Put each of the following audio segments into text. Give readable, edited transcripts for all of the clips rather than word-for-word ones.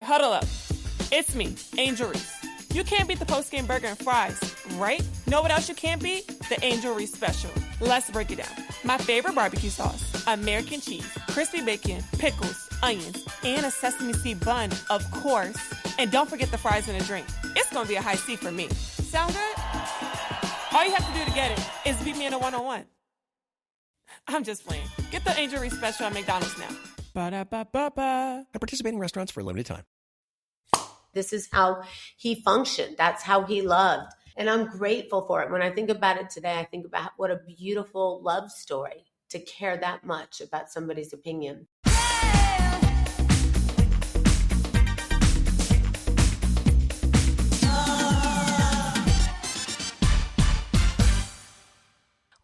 Huddle up. It's me, Angel Reese. You can't beat the post-game burger and fries, right? Know what else you can't beat? The Angel Reese Special. Let's break it down. My favorite barbecue sauce, American cheese, crispy bacon, pickles, onions, and a sesame seed bun, of course. And don't forget the fries and a drink. It's gonna be a high C for me. Sound good? All you have to do to get it is beat me in a one-on-one. I'm just playing. Get the Angel Reese Special at McDonald's now. Ba-da-ba-ba-ba. At participating restaurants for a limited time. This is how he functioned. That's how he loved. And I'm grateful for it. When I think about it today, I think about what a beautiful love story to care that much about somebody's opinion.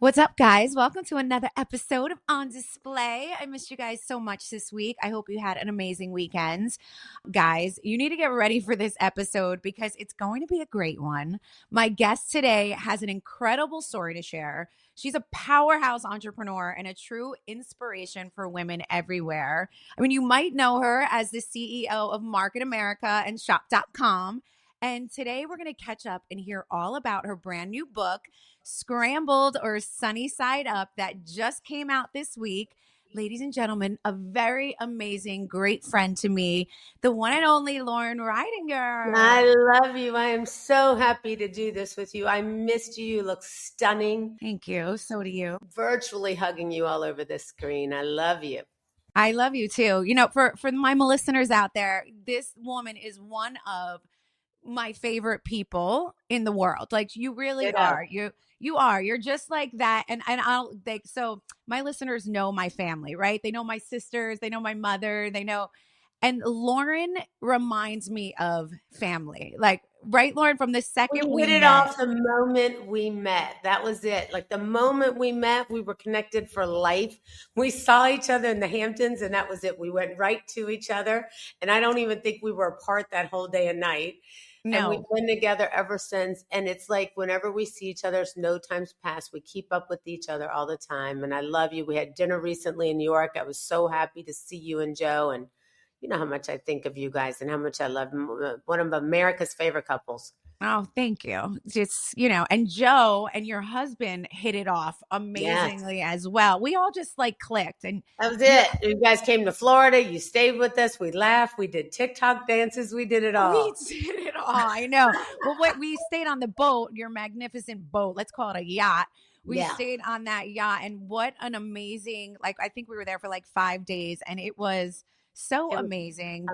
What's up, guys? Welcome to another episode of On Display. I missed you guys so much this week. I hope you had an amazing weekend. Guys, you need to get ready for this episode because it's going to be a great one. My guest today has an incredible story to share. She's a powerhouse entrepreneur and a true inspiration for women everywhere. I mean, you might know her as the CEO of Market America and Shop.com. And today we're going to catch up and hear all about her brand new book, Scrambled or Sunny Side Up, that just came out this week. Ladies and gentlemen, a very amazing, great friend to me, the one and only Loren Ridinger. I love you. I am so happy to do this with you. I missed you. You look stunning. Thank you. So do you. Virtually hugging you all over the screen. I love you. I love you too. You know, for my listeners out there, this woman is one of my favorite people in the world. Like, you really are. You are. You're just like that. And so my listeners know my family, right? They know my sisters, they know my mother, they know. And Loren reminds me of family. Like, right, Loren, from the second we hit it met. off the moment we met. That was it. Like, the moment we met, we were connected for life. We saw each other in the Hamptons, and that was it. We went right to each other. And I don't even think we were apart that whole day and night. No. And we've been together ever since. And it's like whenever we see each other, it's no time's passed. We keep up with each other all the time. And I love you. We had dinner recently in New York. I was so happy to see you and Joe. And you know how much I think of you guys and how much I love them. One of America's favorite couples. Oh, thank you. Just, you know, and Joe and your husband hit it off amazingly as well. We all just like clicked. And that was it. You guys came to Florida. You stayed with us. We laughed. We did TikTok dances. We did it all. We did it all. I know. Well, we stayed on the boat, your magnificent boat. Let's call it a yacht. We stayed on that yacht. And what an amazing, like, I think we were there for like 5 days, and it was so amazing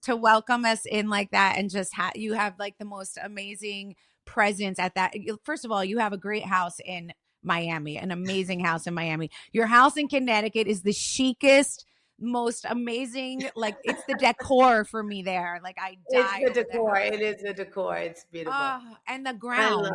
to welcome us in like that. And just you have like the most amazing presence at that. First of all, you have a great house in Miami, an amazing house in Miami. Your house in Connecticut is the chicest, most amazing. Like, it's the decor for me there. Like, I die. It's the decor. It is the decor. It's beautiful. And the grounds.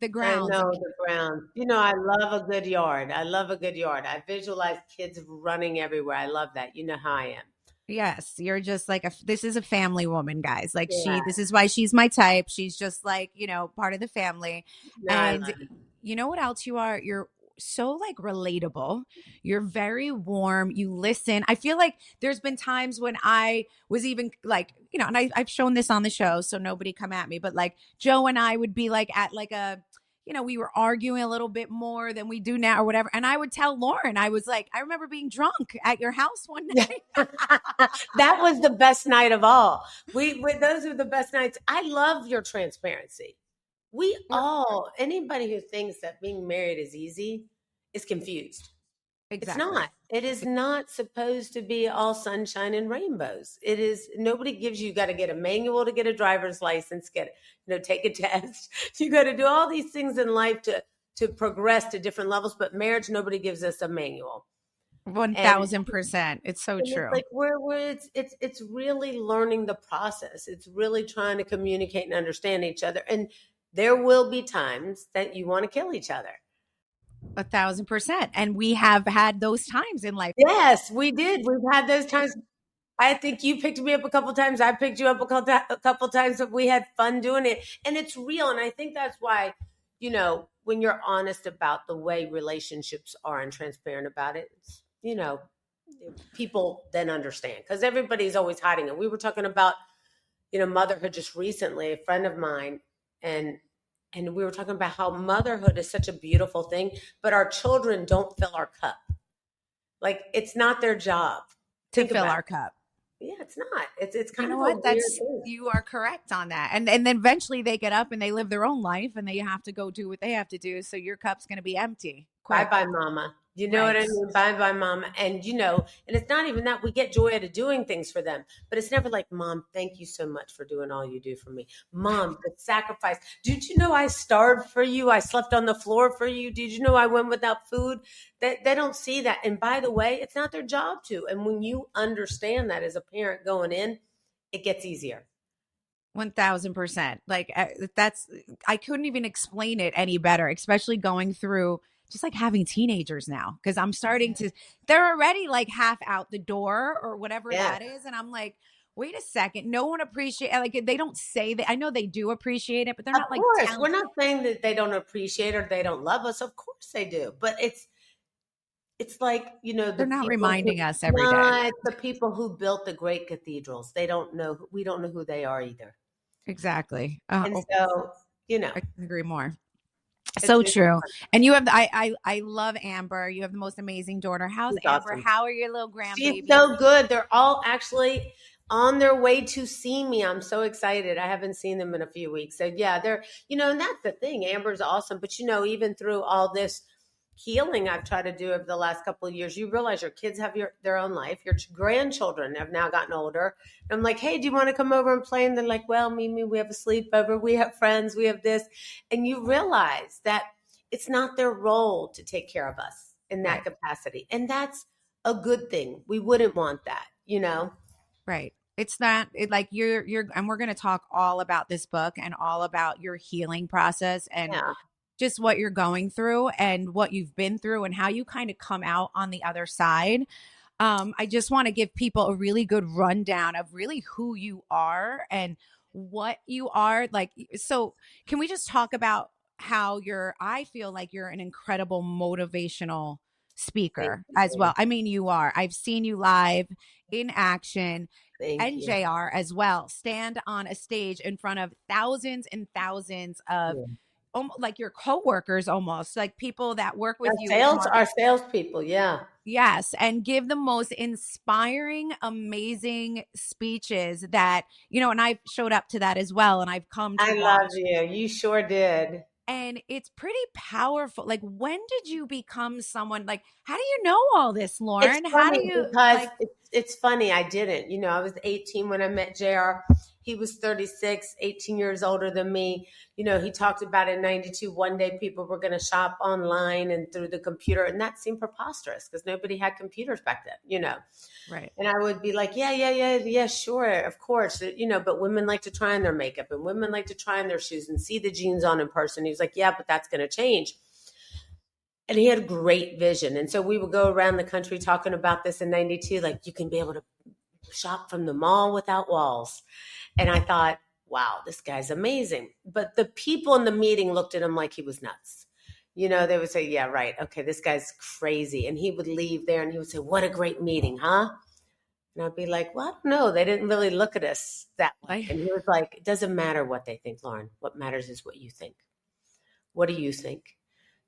The grounds. I know, the grounds. You know, I love a good yard. I visualize kids running everywhere. I love that. You know how I am. Yes, you're just like this is a family woman, guys. Like, this is why she's my type. She's just like, you know, part of the family. No, and you know what else you are? You're so like relatable. You're very warm. You listen. I feel like there's been times when I was even like, you know, and I've shown this on the show, so nobody come at me, but like Joe and I would be like at like a, you know, we were arguing a little bit more than we do now or whatever. And I would tell Loren, I was like, I remember being drunk at your house one night. That was the best night of all. Those are the best nights. I love your transparency. Anybody who thinks that being married is easy is confused. Exactly. It's not. It is not supposed to be all sunshine and rainbows. It is. Nobody gives you got to get a manual to get a driver's license, take a test. You got to do all these things in life to progress to different levels. But marriage, nobody gives us a manual. 1000%. It's so true. It's like it's really learning the process. It's really trying to communicate and understand each other. And there will be times that you want to kill each other. 1000%. And we have had those times in life. Yes, we did. We've had those times. I think you picked me up a couple times. I picked you up a couple times, but we had fun doing it. And it's real. And I think that's why, you know, when you're honest about the way relationships are and transparent about it, you know, people then understand, because everybody's always hiding it. We were talking about, motherhood just recently, a friend of mine, and we were talking about how motherhood is such a beautiful thing, but our children don't fill our cup. Like, it's not their job to fill our cup. Yeah, it's not. It's kind you know of what? You are correct on that. And then eventually they get up and they live their own life and they have to go do what they have to do. So your cup's going to be empty. Bye-bye, mama. You know what I mean? Bye-bye, mama. And, and it's not even that. We get joy out of doing things for them. But it's never like, Mom, thank you so much for doing all you do for me. Mom, the sacrifice. Did you know I starved for you? I slept on the floor for you. Did you know I went without food? They don't see that. And by the way, it's not their job to. And when you understand that as a parent going in, it gets easier. 1000%. Like I couldn't even explain it any better, especially going through just like having teenagers now, because I'm starting to, they're already like half out the door or whatever that is. And I'm like, wait a second, no one appreciate, like they don't say that. I know they do appreciate it, but they're not like, we're not saying that they don't appreciate or they don't love us. Of course they do. But it's like, they're not reminding us every day. It's the people who built the great cathedrals. We don't know who they are either. Exactly. And so, I can agree more. So true. And you have, I love Amber. You have the most amazing daughter. How's Amber? Awesome. How are your little grandbabies? She's so good. They're all actually on their way to see me. I'm so excited. I haven't seen them in a few weeks. So yeah, they're, and that's the thing. Amber's awesome. But even through all this healing I've tried to do over the last couple of years, you realize your kids have their own life. Your grandchildren have now gotten older. And I'm like, hey, do you want to come over and play? And they're like, well, Mimi, we have a sleepover. We have friends. We have this. And you realize that it's not their role to take care of us in that capacity. And that's a good thing. We wouldn't want that, Right. It's not like you're, and we're going to talk all about this book and all about your healing process and just what you're going through and what you've been through and how you kind of come out on the other side. I just want to give people a really good rundown of really who you are and what you are like. So can we just talk about how I feel like you're an incredible motivational speaker as well. I mean, you are. I've seen you live in action. And JR as well, stand on a stage in front of thousands and thousands of like your coworkers, almost like people that work with you. Our salespeople. Yeah. Yes. And give the most inspiring, amazing speeches that, and I've showed up to that as well. And I've come to love you. You sure did. And it's pretty powerful. Like, when did you become someone, like, how do you know all this, Loren? How do you, because it's funny. I didn't, I was 18 when I met JR. He was 36, 18 years older than me. He talked about in 92, one day people were going to shop online and through the computer. And that seemed preposterous because nobody had computers back then, Right. And I would be like, yeah, sure. Of course. But women like to try on their makeup and women like to try on their shoes and see the jeans on in person. He was like, yeah, but that's going to change. And he had great vision. And so we would go around the country talking about this in 92, like you can be able to shop from the mall without walls. And I thought, wow, this guy's amazing. But the people in the meeting looked at him like he was nuts. They would say, yeah, right. Okay, this guy's crazy. And he would leave there and he would say, what a great meeting, huh? And I'd be like, well, I don't know. They didn't really look at us that way. And he was like, it doesn't matter what they think, Loren. What matters is what you think. What do you think?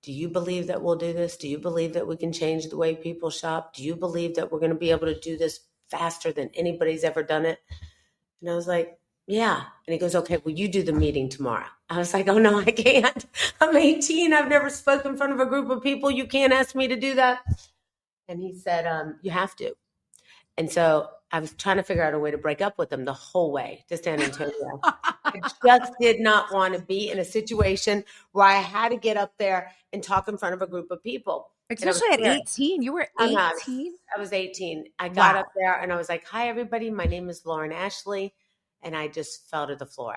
Do you believe that we'll do this? Do you believe that we can change the way people shop? Do you believe that we're going to be able to do this faster than anybody's ever done it? And I was like, yeah. And he goes, okay, well, you do the meeting tomorrow. I was like, oh, no, I can't. I'm 18. I've never spoken in front of a group of people. You can't ask me to do that. And he said, you have to. And so I was trying to figure out a way to break up with him the whole way to San Antonio. I just did not want to be in a situation where I had to get up there and talk in front of a group of people. Especially at 18. You were 18? I was 18. I got up there and I was like, hi, everybody. My name is Loren Ashley. And I just fell to the floor,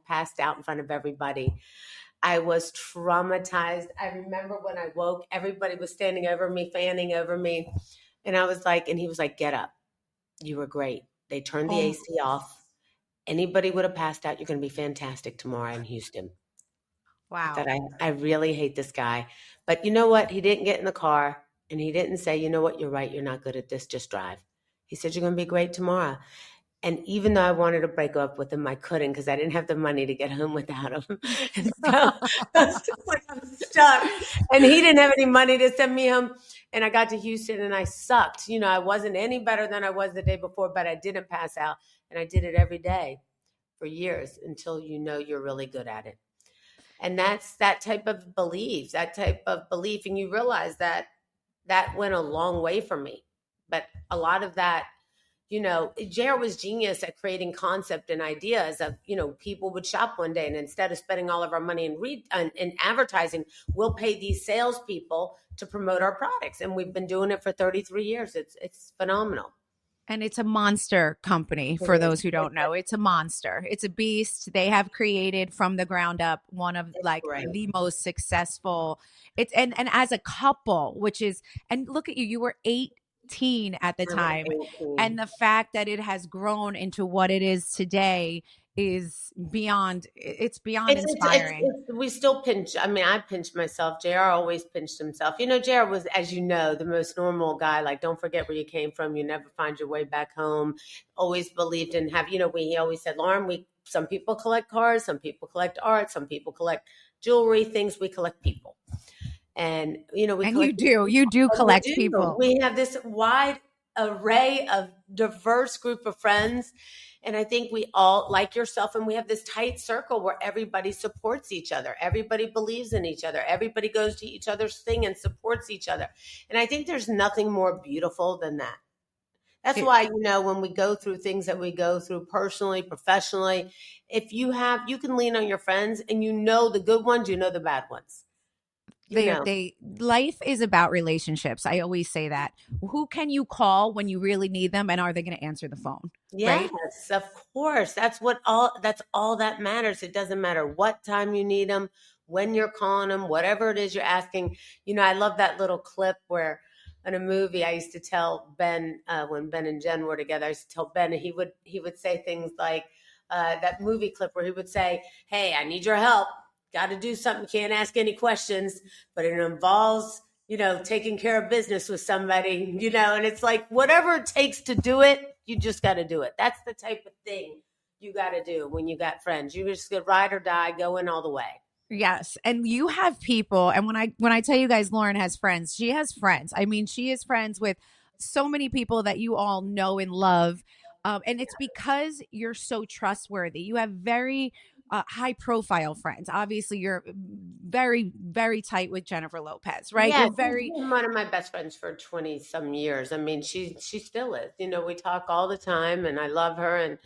passed out in front of everybody. I was traumatized. I remember when I woke, everybody was standing over me, fanning over me. And I was like, and he was like, get up. You were great. They turned the AC off. Anybody would have passed out. You're going to be fantastic tomorrow in Houston. Wow. I really hate this guy. But you know what? He didn't get in the car. And he didn't say, you know what, you're right, you're not good at this, just drive. He said, you're going to be great tomorrow. And even though I wanted to break up with him, I couldn't because I didn't have the money to get home without him. And so I was just like, I'm stuck. And he didn't have any money to send me home. And I got to Houston and I sucked. You know, I wasn't any better than I was the day before, but I didn't pass out. And I did it every day for years until you know you're really good at it. And that's that type of belief. And you realize that went a long way for me. But a lot of that, you know, JR was genius at creating concept and ideas of, you know, people would shop one day and instead of spending all of our money in advertising, we'll pay these salespeople to promote our products. And we've been doing it for 33 years. It's phenomenal. And it's a monster company for those who don't know. It's a monster. It's a beast. They have created from the ground up one of the most successful. And as a couple, which is, and look at you, you were 18 at the time. 18. And the fact that it has grown into what it is today is beyond inspiring. We still pinch. I mean, I pinch myself. JR always pinched himself. You know, JR was, as you know, the most normal guy. Like, don't forget where you came from. You never find your way back home. Always believed in he always said, Loren, some people collect cars, some people collect art, some people collect jewelry, things. We collect people. And, you know, you do collect people. We have this wide array of diverse group of friends. And I think we all, like yourself, and we have this tight circle where everybody supports each other. Everybody believes in each other. Everybody goes to each other's thing and supports each other. And I think there's nothing more beautiful than that. That's why, you know, when we go through things that we go through personally, professionally, you can lean on your friends and you know the good ones, you know the bad ones. Life is about relationships. I always say that. Who can you call when you really need them, and are they going to answer the phone? Yes, right? Of course. That's all that matters. It doesn't matter what time you need them, when you're calling them, whatever it is you're asking. You know, I love that little clip where in a movie I used to tell Ben when Ben and Jen were together. I used to tell Ben, and he would say things like that movie clip where he would say, "Hey, I need your help. Got to do something. Can't ask any questions, but it involves, you know, taking care of business with somebody, you know," and it's like, whatever it takes to do it, you just got to do it. That's the type of thing you got to do when you got friends. You just get ride or die, go in all the way. Yes. And you have people. And when I tell you guys, Loren has friends, she has friends. I mean, she is friends with so many people that you all know and love. And it's because you're so trustworthy. You have very high profile friends. Obviously, you're very, very tight with Jennifer Lopez, right? Yeah, you're very one of my best friends for 20 some years. I mean, she still is. You know, we talk all the time, and I love her. And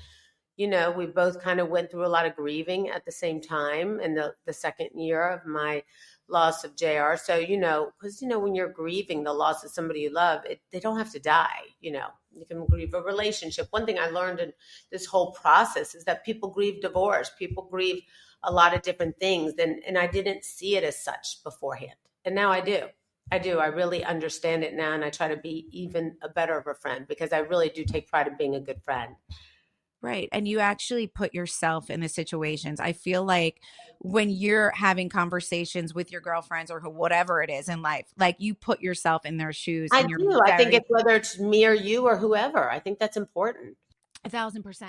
you know, we both kind of went through a lot of grieving at the same time in the second year of my loss of JR. So, you know, because, you know, when you're grieving the loss of somebody you love, they don't have to die, you know. You can grieve a relationship. One thing I learned in this whole process is that people grieve divorce. People grieve a lot of different things. And I didn't see it as such beforehand. And now I do. I really understand it now. And I try to be even a better of a friend because I really do take pride in being a good friend. Right. And you actually put yourself in the situations. I feel like when you're having conversations with your girlfriends or whatever it is in life, like you put yourself in their shoes. I do. I think it's whether it's me or you or whoever. I think that's important. 1,000%.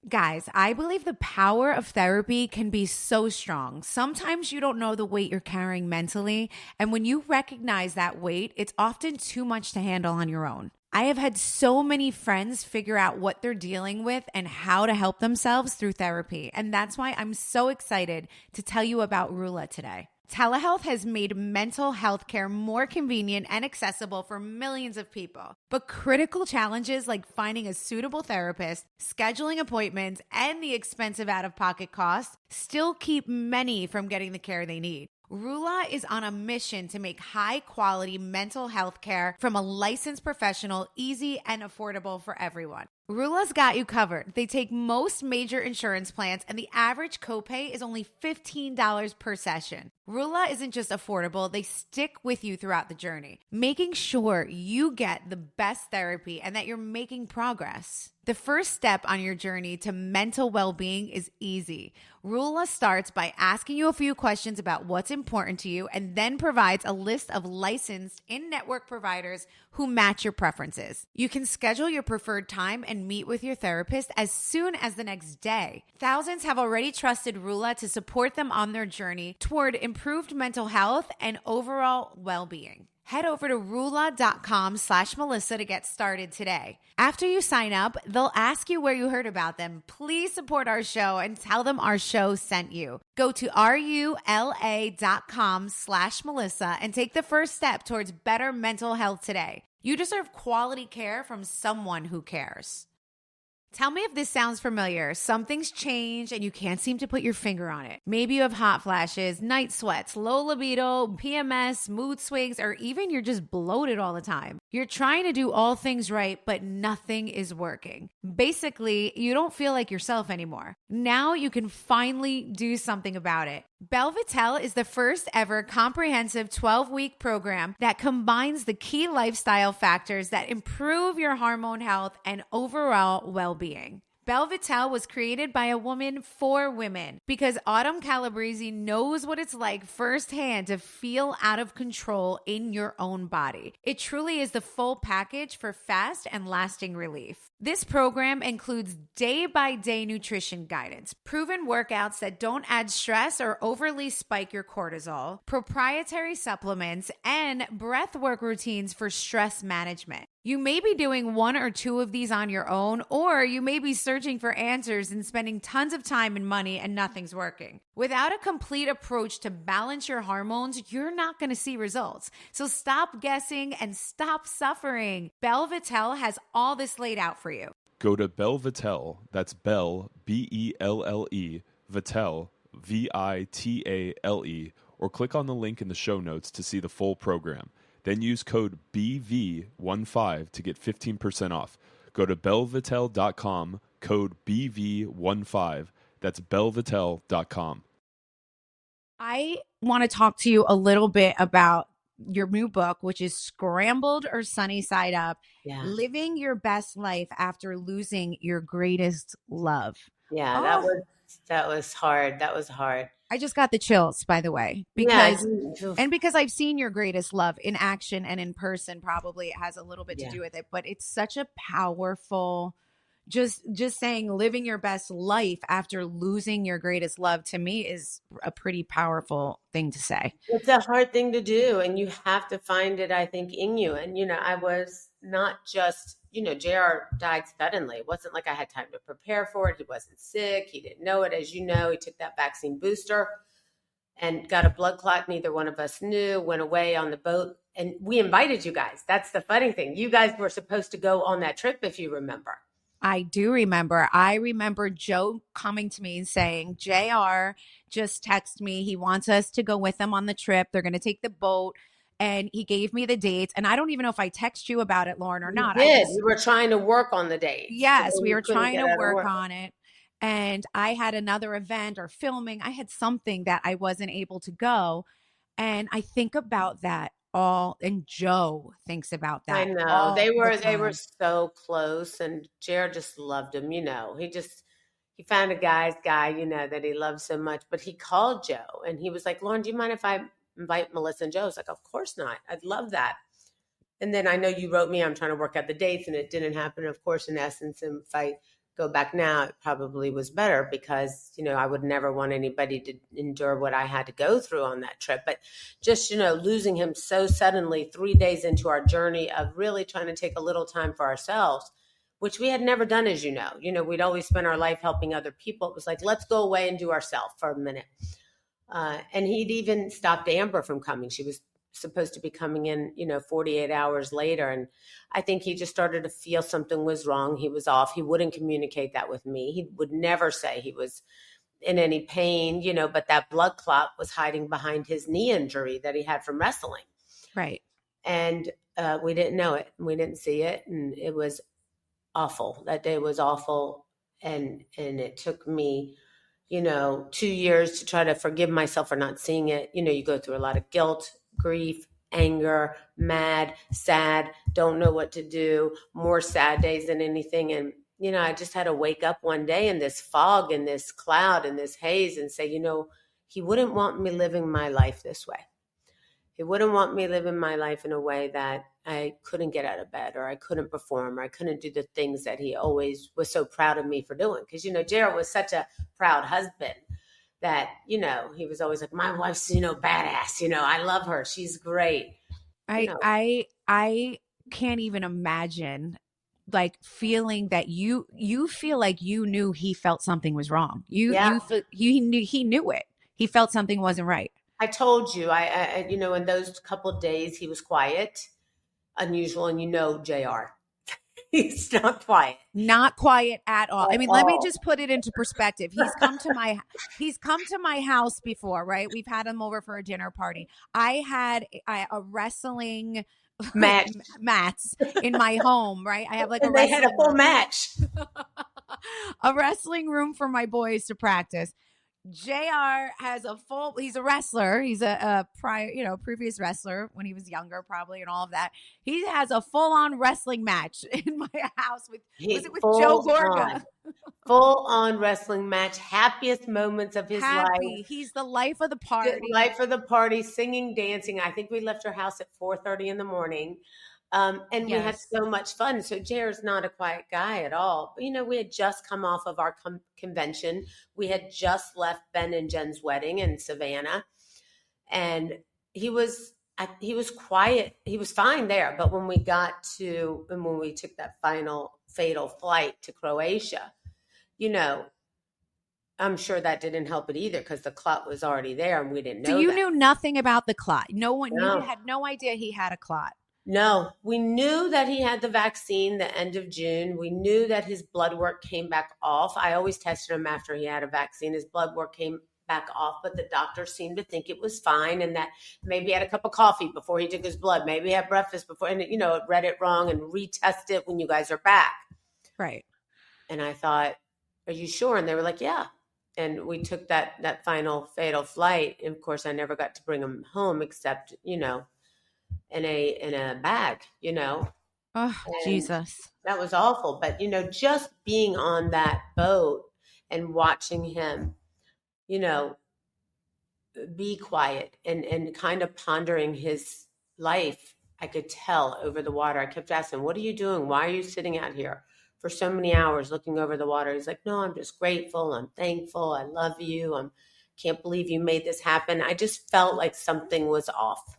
Guys, I believe the power of therapy can be so strong. Sometimes you don't know the weight you're carrying mentally. And when you recognize that weight, it's often too much to handle on your own. I have had so many friends figure out what they're dealing with and how to help themselves through therapy. And that's why I'm so excited to tell you about Rula today. Telehealth has made mental health care more convenient and accessible for millions of people. But critical challenges like finding a suitable therapist, scheduling appointments, and the expensive out-of-pocket costs still keep many from getting the care they need. Rula is on a mission to make high-quality mental health care from a licensed professional easy and affordable for everyone. Rula's got you covered. They take most major insurance plans, and the average copay is only $15 per session. Rula isn't just affordable, they stick with you throughout the journey, making sure you get the best therapy and that you're making progress. The first step on your journey to mental well-being is easy. Rula starts by asking you a few questions about what's important to you and then provides a list of licensed in-network providers who match your preferences. You can schedule your preferred time and meet with your therapist as soon as the next day. Thousands have already trusted Rula to support them on their journey toward improved mental health and overall well-being. Head over to Rula.com/Melissa to get started today. After you sign up, they'll ask you where you heard about them. Please support our show and tell them our show sent you. Go to RULA.com/Melissa and take the first step towards better mental health today. You deserve quality care from someone who cares. Tell me if this sounds familiar. Something's changed and you can't seem to put your finger on it. Maybe you have hot flashes, night sweats, low libido, PMS, mood swings, or even you're just bloated all the time. You're trying to do all things right, but nothing is working. Basically, you don't feel like yourself anymore. Now you can finally do something about it. Belvitel is the first ever comprehensive 12-week program that combines the key lifestyle factors that improve your hormone health and overall well-being. Belvitel was created by a woman for women because Autumn Calabrese knows what it's like firsthand to feel out of control in your own body. It truly is the full package for fast and lasting relief. This program includes day-by-day nutrition guidance, proven workouts that don't add stress or overly spike your cortisol, proprietary supplements, and breathwork routines for stress management. You may be doing one or two of these on your own, or you may be searching for answers and spending tons of time and money and nothing's working. Without a complete approach to balance your hormones, you're not going to see results. So stop guessing and stop suffering. Belvitel has all this laid out for you. Go to Belvitel, that's Bell, B-E-L-L-E, Vitel, V-I-T-A-L-E, or click on the link in the show notes to see the full program. Then use code BV15 to get 15% off. Go to belvitel.com, code BV15. That's belvitel.com. I want to talk to you a little bit about your new book, which is Scrambled or Sunny Side Up, Living Your Best Life After Losing Your Greatest Love. Yeah, that was hard. That was hard. I just got the chills, by the way, because I've seen your greatest love in action and in person. Probably it has a little bit to do with it, but it's such a powerful, just saying living your best life after losing your greatest love to me is a pretty powerful thing to say. It's a hard thing to do, and you have to find it, I think, in you. And, I was not just, JR died suddenly. It wasn't like I had time to prepare for it. He wasn't sick. He didn't know it. As you know, he took that vaccine booster and got a blood clot. Neither one of us knew, went away on the boat. And we invited you guys. That's the funny thing. You guys were supposed to go on that trip, if you remember. I do remember. I remember Joe coming to me and saying, JR just texted me. He wants us to go with them on the trip. They're going to take the boat. And he gave me the dates. And I don't even know if I text you about it, Loren, or not. We were trying to work on the dates. Yes, we were trying to work on it. And I had another event or filming. I had something that I wasn't able to go. And I think about that all, and Joe thinks about that. I know. They were so close, and Jared just loved him, he found a guy's guy, that he loved so much. But he called Joe and he was like, Loren, do you mind if I invite Melissa and Joe? I was like, of course not. I'd love that. And then I know you wrote me, I'm trying to work out the dates, and it didn't happen. Of course, in essence, if I go back now, it probably was better because, I would never want anybody to endure what I had to go through on that trip. But just, losing him so suddenly 3 days into our journey of really trying to take a little time for ourselves, which we had never done, as you know. We'd always spent our life helping other people. It was like, let's go away and do ourselves for a minute. And he'd even stopped Amber from coming. She was supposed to be coming in, 48 hours later. And I think he just started to feel something was wrong. He was off. He wouldn't communicate that with me. He would never say he was in any pain, but that blood clot was hiding behind his knee injury that he had from wrestling. Right. And we didn't know it. We didn't see it. And it was awful. That day was awful. And it took me 2 years to try to forgive myself for not seeing it. You go through a lot of guilt, grief, anger, mad, sad, don't know what to do, more sad days than anything. And I just had to wake up one day in this fog and this cloud and this haze and say, he wouldn't want me living my life this way. He wouldn't want me living my life in a way that I couldn't get out of bed, or I couldn't perform, or I couldn't do the things that he always was so proud of me for doing. Because, Gerald was such a proud husband that, he was always like, my wife's, badass. I love her. She's great. I can't even imagine like feeling that you feel like you knew he felt something was wrong. You knew it. He felt something wasn't right. I told you, I in those couple of days he was quiet, unusual, and JR. He's not quiet. Not quiet at all. I mean, let me just put it into perspective. He's come to my house before, right? We've had him over for a dinner party. I had a wrestling mats in my home, right? I have like they had a full match. A wrestling room for my boys to practice. JR has he's a wrestler. He's a previous wrestler when he was younger, probably, and all of that. He has a full-on wrestling match in my house with Joe Gorga? Full-on wrestling match. Happiest moments of his life. He's the life of the party. Life of the party, singing, dancing. I think we left our house at 4:30 in the morning. We had so much fun. So JR's not a quiet guy at all. But, we had just come off of our convention. We had just left Ben and Jen's wedding in Savannah. And he was quiet. He was fine there. But when we took that final fatal flight to Croatia, I'm sure that didn't help it either, because the clot was already there and we didn't know. So you knew nothing about the clot? You had no idea he had a clot? No, we knew that he had the vaccine the end of June. We knew that his blood work came back off. I always tested him after he had a vaccine. His blood work came back off, but the doctor seemed to think it was fine, and that maybe he had a cup of coffee before he took his blood. Maybe he had breakfast before, and it read it wrong and retest it when you guys are back. Right. And I thought, are you sure? And they were like, yeah. And we took that final fatal flight. And of course, I never got to bring him home except, in a bag, Oh, and Jesus. That was awful. But, just being on that boat and watching him, be quiet and kind of pondering his life, I could tell over the water. I kept asking, what are you doing? Why are you sitting out here for so many hours looking over the water? He's like, no, I'm just grateful. I'm thankful. I love you. Can't believe you made this happen. I just felt like something was off.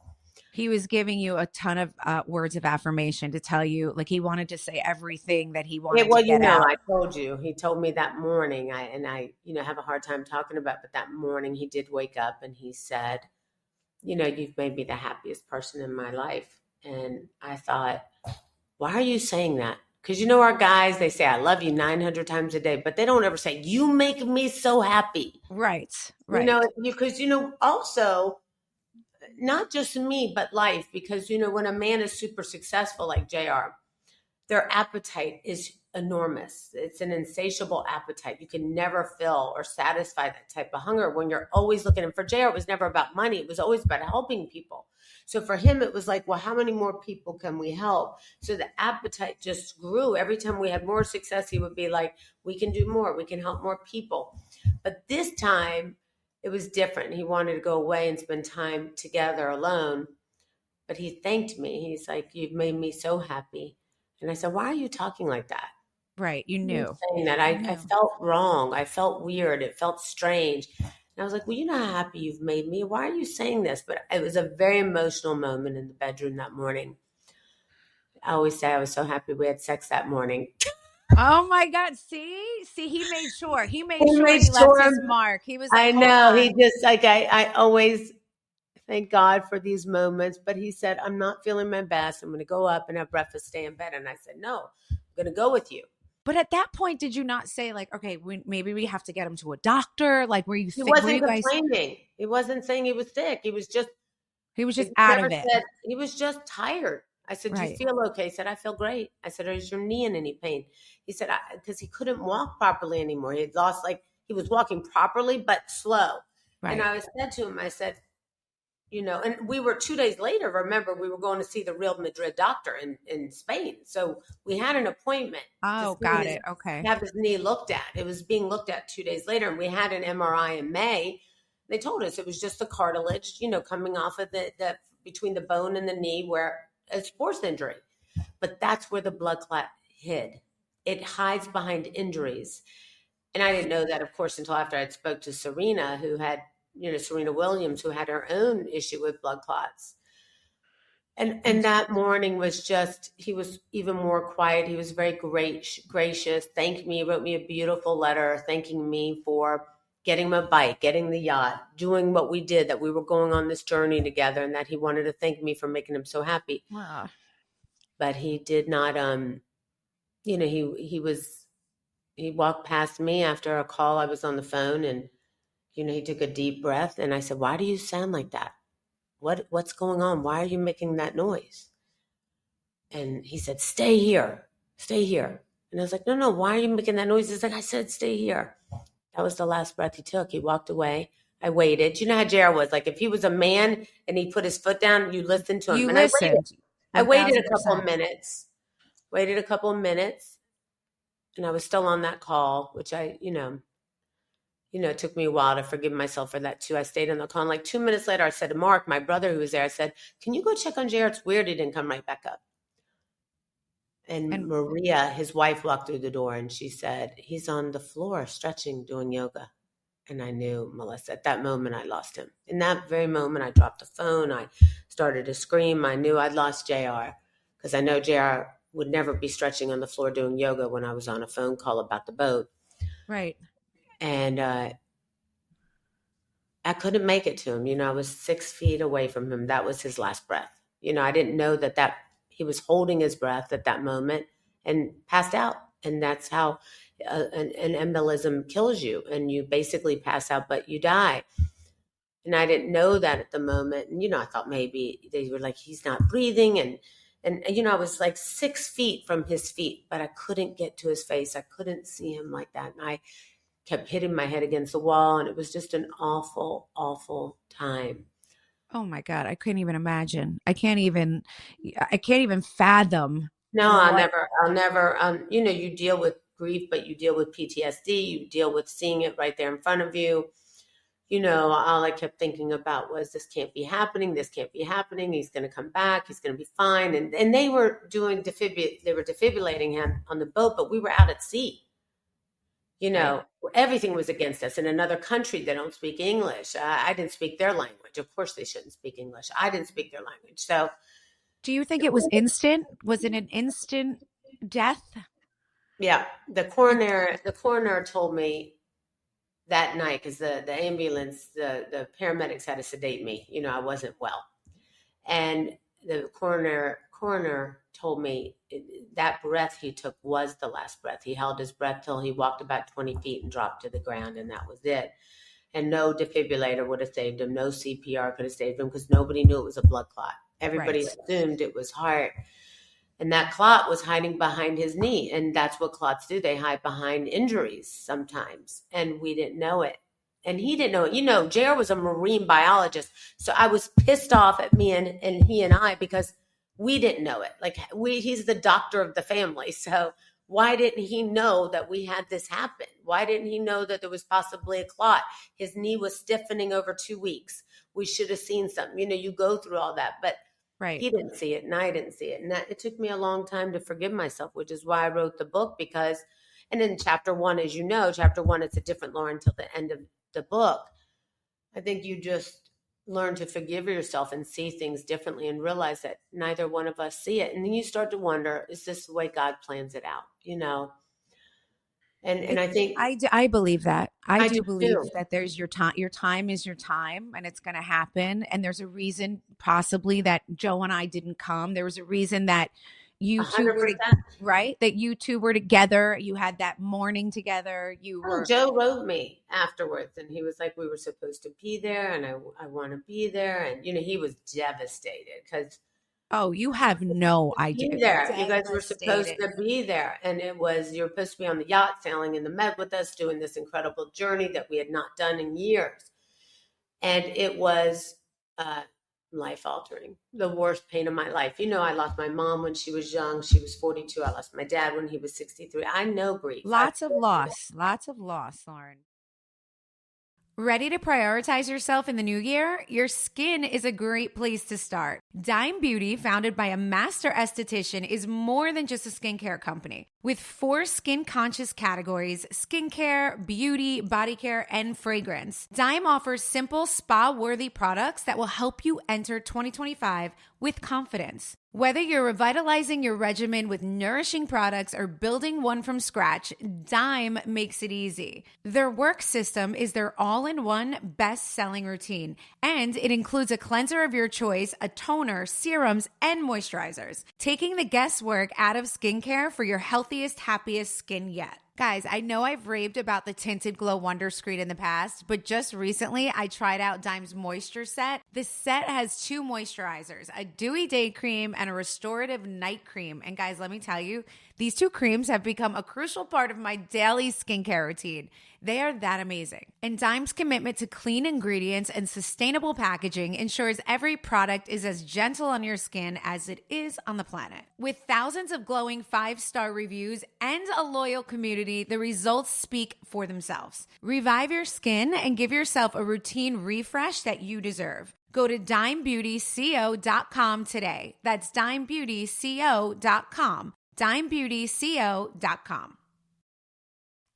He was giving you a ton of words of affirmation to tell you, like he wanted to say everything that he wanted to get out. I told you. He told me that morning, I have a hard time talking about, but that morning he did wake up and he said, you've made me the happiest person in my life. And I thought, why are you saying that? Because our guys, they say, I love you 900 times a day, but they don't ever say, you make me so happy. Right. Because, also, not just me, but life. Because, when a man is super successful like JR, their appetite is enormous. It's an insatiable appetite. You can never fill or satisfy that type of hunger when you're always looking. And for JR, it was never about money. It was always about helping people. So for him, it was like, well, how many more people can we help? So the appetite just grew. Every time we had more success, he would be like, we can do more. We can help more people. But this time it was different. He wanted to go away and spend time together alone. But he thanked me. He's like, you've made me so happy. And I said, why are you talking like that? Right. You knew. Saying that. I felt wrong. I felt weird. It felt strange. And I was like, well, you know how happy you've made me. Why are you saying this? But it was a very emotional moment in the bedroom that morning. I always say I was so happy we had sex that morning. Oh my God. See, he made sure. He left his mark. He was like, I know. He just like, I always thank God for these moments. But he said, I'm not feeling my best. I'm going to go up and have breakfast, stay in bed. And I said, no, I'm going to go with you. But at that point, did you not say like, okay, maybe we have to get him to a doctor? Like, were you? He wasn't complaining. He wasn't saying he was sick. He was just out of it. He was just tired. I said, do you feel okay? He said, I feel great. I said, is your knee in any pain? He said, because he couldn't walk properly anymore. He had lost, he was walking properly, but slow. Right. And I said to him, I said, and we were 2 days later, remember, we were going to see the Real Madrid doctor in Spain. So we had an appointment Oh, got it. Okay. to have his knee looked at. It was being looked at 2 days later, and we had an MRI in May. They told us it was just the cartilage, coming off of the between the bone and the knee where a sports injury. But that's where the blood clot hid. It hides behind injuries. And I didn't know that, of course, until after I spoke to Serena, who had, Serena Williams, who had her own issue with blood clots. And that morning was just, he was even more quiet. He was very gracious, thanked me, wrote me a beautiful letter, thanking me for getting him a bike, getting the yacht, doing what we did, that we were going on this journey together, and that he wanted to thank me for making him so happy. Wow. But he did not, he walked past me after a call. I was on the phone, and, he took a deep breath, and I said, "Why do you sound like that? What's going on? Why are you making that noise?" And he said, "Stay here, stay here." And I was like, "No, why are you making that noise?" He's like, "I said, stay here." That was the last breath he took. He walked away. I waited. You know how JR was? Like, if he was a man and he put his foot down, you listened to him. You and listened. I waited a 1000%. couple of minutes. And I was still on that call, which it took me a while to forgive myself for that too. I stayed on the call. And like 2 minutes later, I said to Mark, my brother who was there, I said, "Can you go check on JR? It's weird he didn't come right back up." And Maria, his wife, walked through the door, and she said, "He's on the floor stretching, doing yoga." And I knew, Melissa, at that moment, I lost him. In that very moment, I dropped the phone. I started to scream. I knew I'd lost JR, because I know JR would never be stretching on the floor doing yoga when I was on a phone call about the boat. Right. And I couldn't make it to him. I was 6 feet away from him. That was his last breath. I didn't know that he was holding his breath at that moment and passed out. And that's how an embolism kills you. And you basically pass out, but you die. And I didn't know that at the moment. And, I thought maybe they were like, he's not breathing. And I was like 6 feet from his feet, but I couldn't get to his face. I couldn't see him like that. And I kept hitting my head against the wall. And it was just an awful, awful time. Oh my God. I couldn't even imagine. I can't even fathom. No, I'll never, you deal with grief, but you deal with PTSD, you deal with seeing it right there in front of you. All I kept thinking about was, this can't be happening. This can't be happening. He's going to come back. He's going to be fine. And they were doing they were defibrillating him on the boat, but we were out at sea. Everything was against us. In another country, they don't speak English. I didn't speak their language. Of course, they shouldn't speak English. I didn't speak their language. So, do you think it was instant? Was it an instant death? Yeah, the coroner told me that night, because the ambulance, the paramedics had to sedate me. I wasn't well, and the coroner told me that breath he took was the last breath. He held his breath till he walked about 20 feet and dropped to the ground, and that was it. And no defibrillator would have saved him. No CPR could have saved him, because nobody knew it was a blood clot. Everybody assumed it was heart. And that clot was hiding behind his knee. And that's what clots do. They hide behind injuries sometimes. And we didn't know it. And he didn't know it. JR was a marine biologist. So I was pissed off at me and he and I, because we didn't know it. Like, he's the doctor of the family. So why didn't he know that we had this happen? Why didn't he know that there was possibly a clot? His knee was stiffening over 2 weeks. We should have seen something. You go through all that. But he didn't see it, and I didn't see it. And it took me a long time to forgive myself, which is why I wrote the book, and in chapter 1, as you know, chapter 1, it's a different Loren till the end of the book. I think you just learn to forgive yourself and see things differently and realize that neither one of us see it. And then you start to wonder, is this the way God plans it out? And I think I believe that. I do believe too. that there's your time. Your time is your time, and it's going to happen. And there's a reason, possibly, that Joe and I didn't come. There was a reason that you 100%. two were right. That you two were together. You had that morning together. Joe wrote me afterwards, and he was like, "We were supposed to be there, and I want to be there." And he was devastated, because. Oh, you have no idea. There. You guys were supposed to be there. And you're supposed to be on the yacht, sailing in the Med with us, doing this incredible journey that we had not done in years. And it was life altering, the worst pain of my life. You know, I lost my mom when she was young. She was 42. I lost my dad when he was 63. I know grief. Lots of loss, Lauren. Ready to prioritize yourself in the new year? Your skin is a great place to start. Dime Beauty, founded by a master esthetician, is more than just a skincare company. With 4 skin-conscious categories: skincare, beauty, body care, and fragrance, Dime offers simple, spa-worthy products that will help you enter 2025 with confidence. Whether you're revitalizing your regimen with nourishing products or building one from scratch, Dime makes it easy. Their work system is their all-in-one best-selling routine, and it includes a cleanser of your choice, a toner, serums, and moisturizers, taking the guesswork out of skincare for your healthiest, happiest skin yet. Guys, I know I've raved about the Tinted Glow Wonder Screen in the past, but just recently I tried out Dime's Moisture Set. This set has 2 moisturizers, a dewy day cream and a restorative night cream. And guys, let me tell you, these 2 creams have become a crucial part of my daily skincare routine. They are that amazing. And Dime's commitment to clean ingredients and sustainable packaging ensures every product is as gentle on your skin as it is on the planet. With thousands of glowing 5-star reviews and a loyal community, the results speak for themselves. Revive your skin and give yourself a routine refresh that you deserve. Go to dimebeautyco.com today. That's dimebeautyco.com. dimebeautyco.com.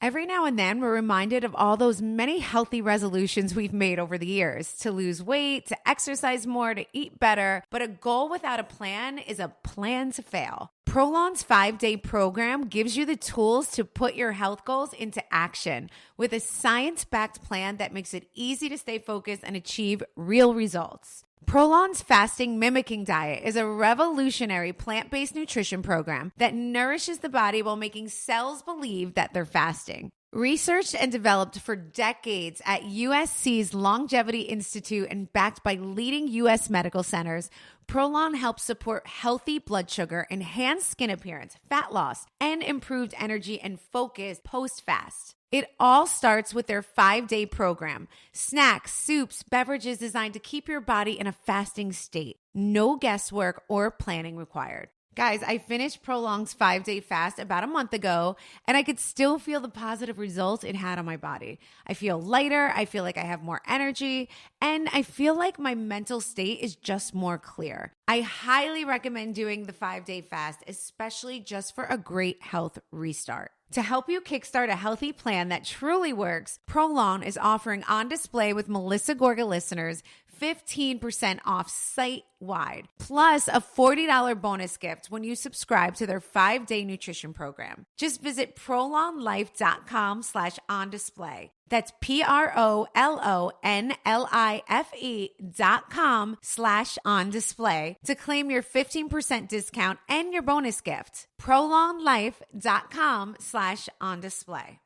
Every now and then, we're reminded of all those many healthy resolutions we've made over the years: to lose weight, to exercise more, to eat better. But a goal without a plan is a plan to fail. Prolon's 5-day program gives you the tools to put your health goals into action with a science-backed plan that makes it easy to stay focused and achieve real results. Prolon's fasting mimicking diet is a revolutionary plant-based nutrition program that nourishes the body while making cells believe that they're fasting. Researched and developed for decades at USC's Longevity Institute and backed by leading U.S. medical centers, Prolon helps support healthy blood sugar, enhanced skin appearance, fat loss, and improved energy and focus post-fast. It all starts with their 5-day program. Snacks, soups, beverages designed to keep your body in a fasting state. No guesswork or planning required. Guys, I finished Prolong's 5-day fast about a month ago, and I could still feel the positive results it had on my body. I feel lighter, I feel like I have more energy, and I feel like my mental state is just more clear. I highly recommend doing the 5-day fast, especially just for a great health restart. To help you kickstart a healthy plan that truly works, Prolon is offering on display with Melissa Gorga listeners 15% off site-wide, plus a $40 bonus gift when you subscribe to their 5-day nutrition program. Just visit prolonlife.com/on-display. That's prolonlife.com/on-display to claim your 15% discount and your bonus gift. prolonlife.com/on-display.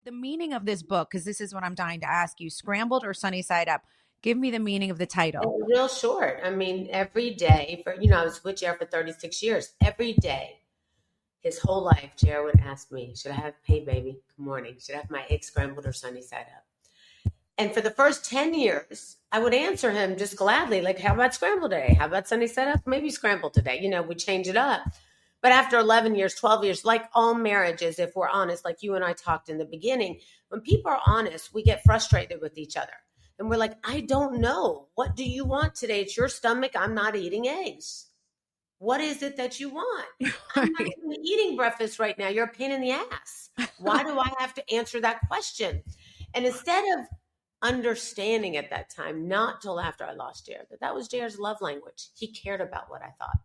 The meaning of this book, because this is what I'm dying to ask you: Scrambled or Sunny Side Up? Give me the meaning of the title. Real short. I mean, every day I was with Jared for 36 years. Every day, his whole life, Jared would ask me, should I have, hey baby, good morning, should I have my eggs scrambled or sunny side up? And for the first 10 years, I would answer him just gladly, like, how about scrambled today? How about sunny side up? Maybe scrambled today. We change it up. But after 11 years, 12 years, like all marriages, if we're honest, like you and I talked in the beginning, when people are honest, we get frustrated with each other. And we're like, I don't know. What do you want today? It's your stomach. I'm not eating eggs. What is it that you want? I'm not even eating breakfast right now. You're a pain in the ass. Why do I have to answer that question? And instead of understanding at that time, not till after I lost Jared, that was Jared's love language. He cared about what I thought.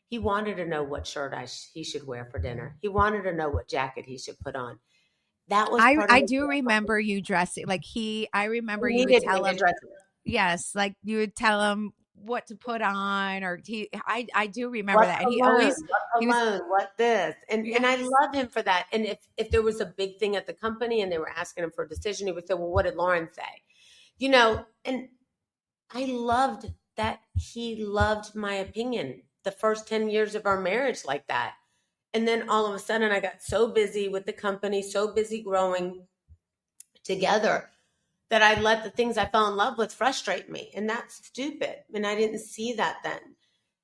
He wanted to know what shirt he should wear for dinner. He wanted to know what jacket he should put on. That was I do remember you dressing like I remember you would tell him, yes, like you would tell him what to put on, or I do remember what that. And what this, and yes. And I love him for that. And if there was a big thing at the company and they were asking him for a decision, he would say, well, what did Loren say? And I loved that he loved my opinion the first 10 years of our marriage like that. And then all of a sudden I got so busy with the company, so busy growing together that I let the things I fell in love with frustrate me. And that's stupid. And I didn't see that then.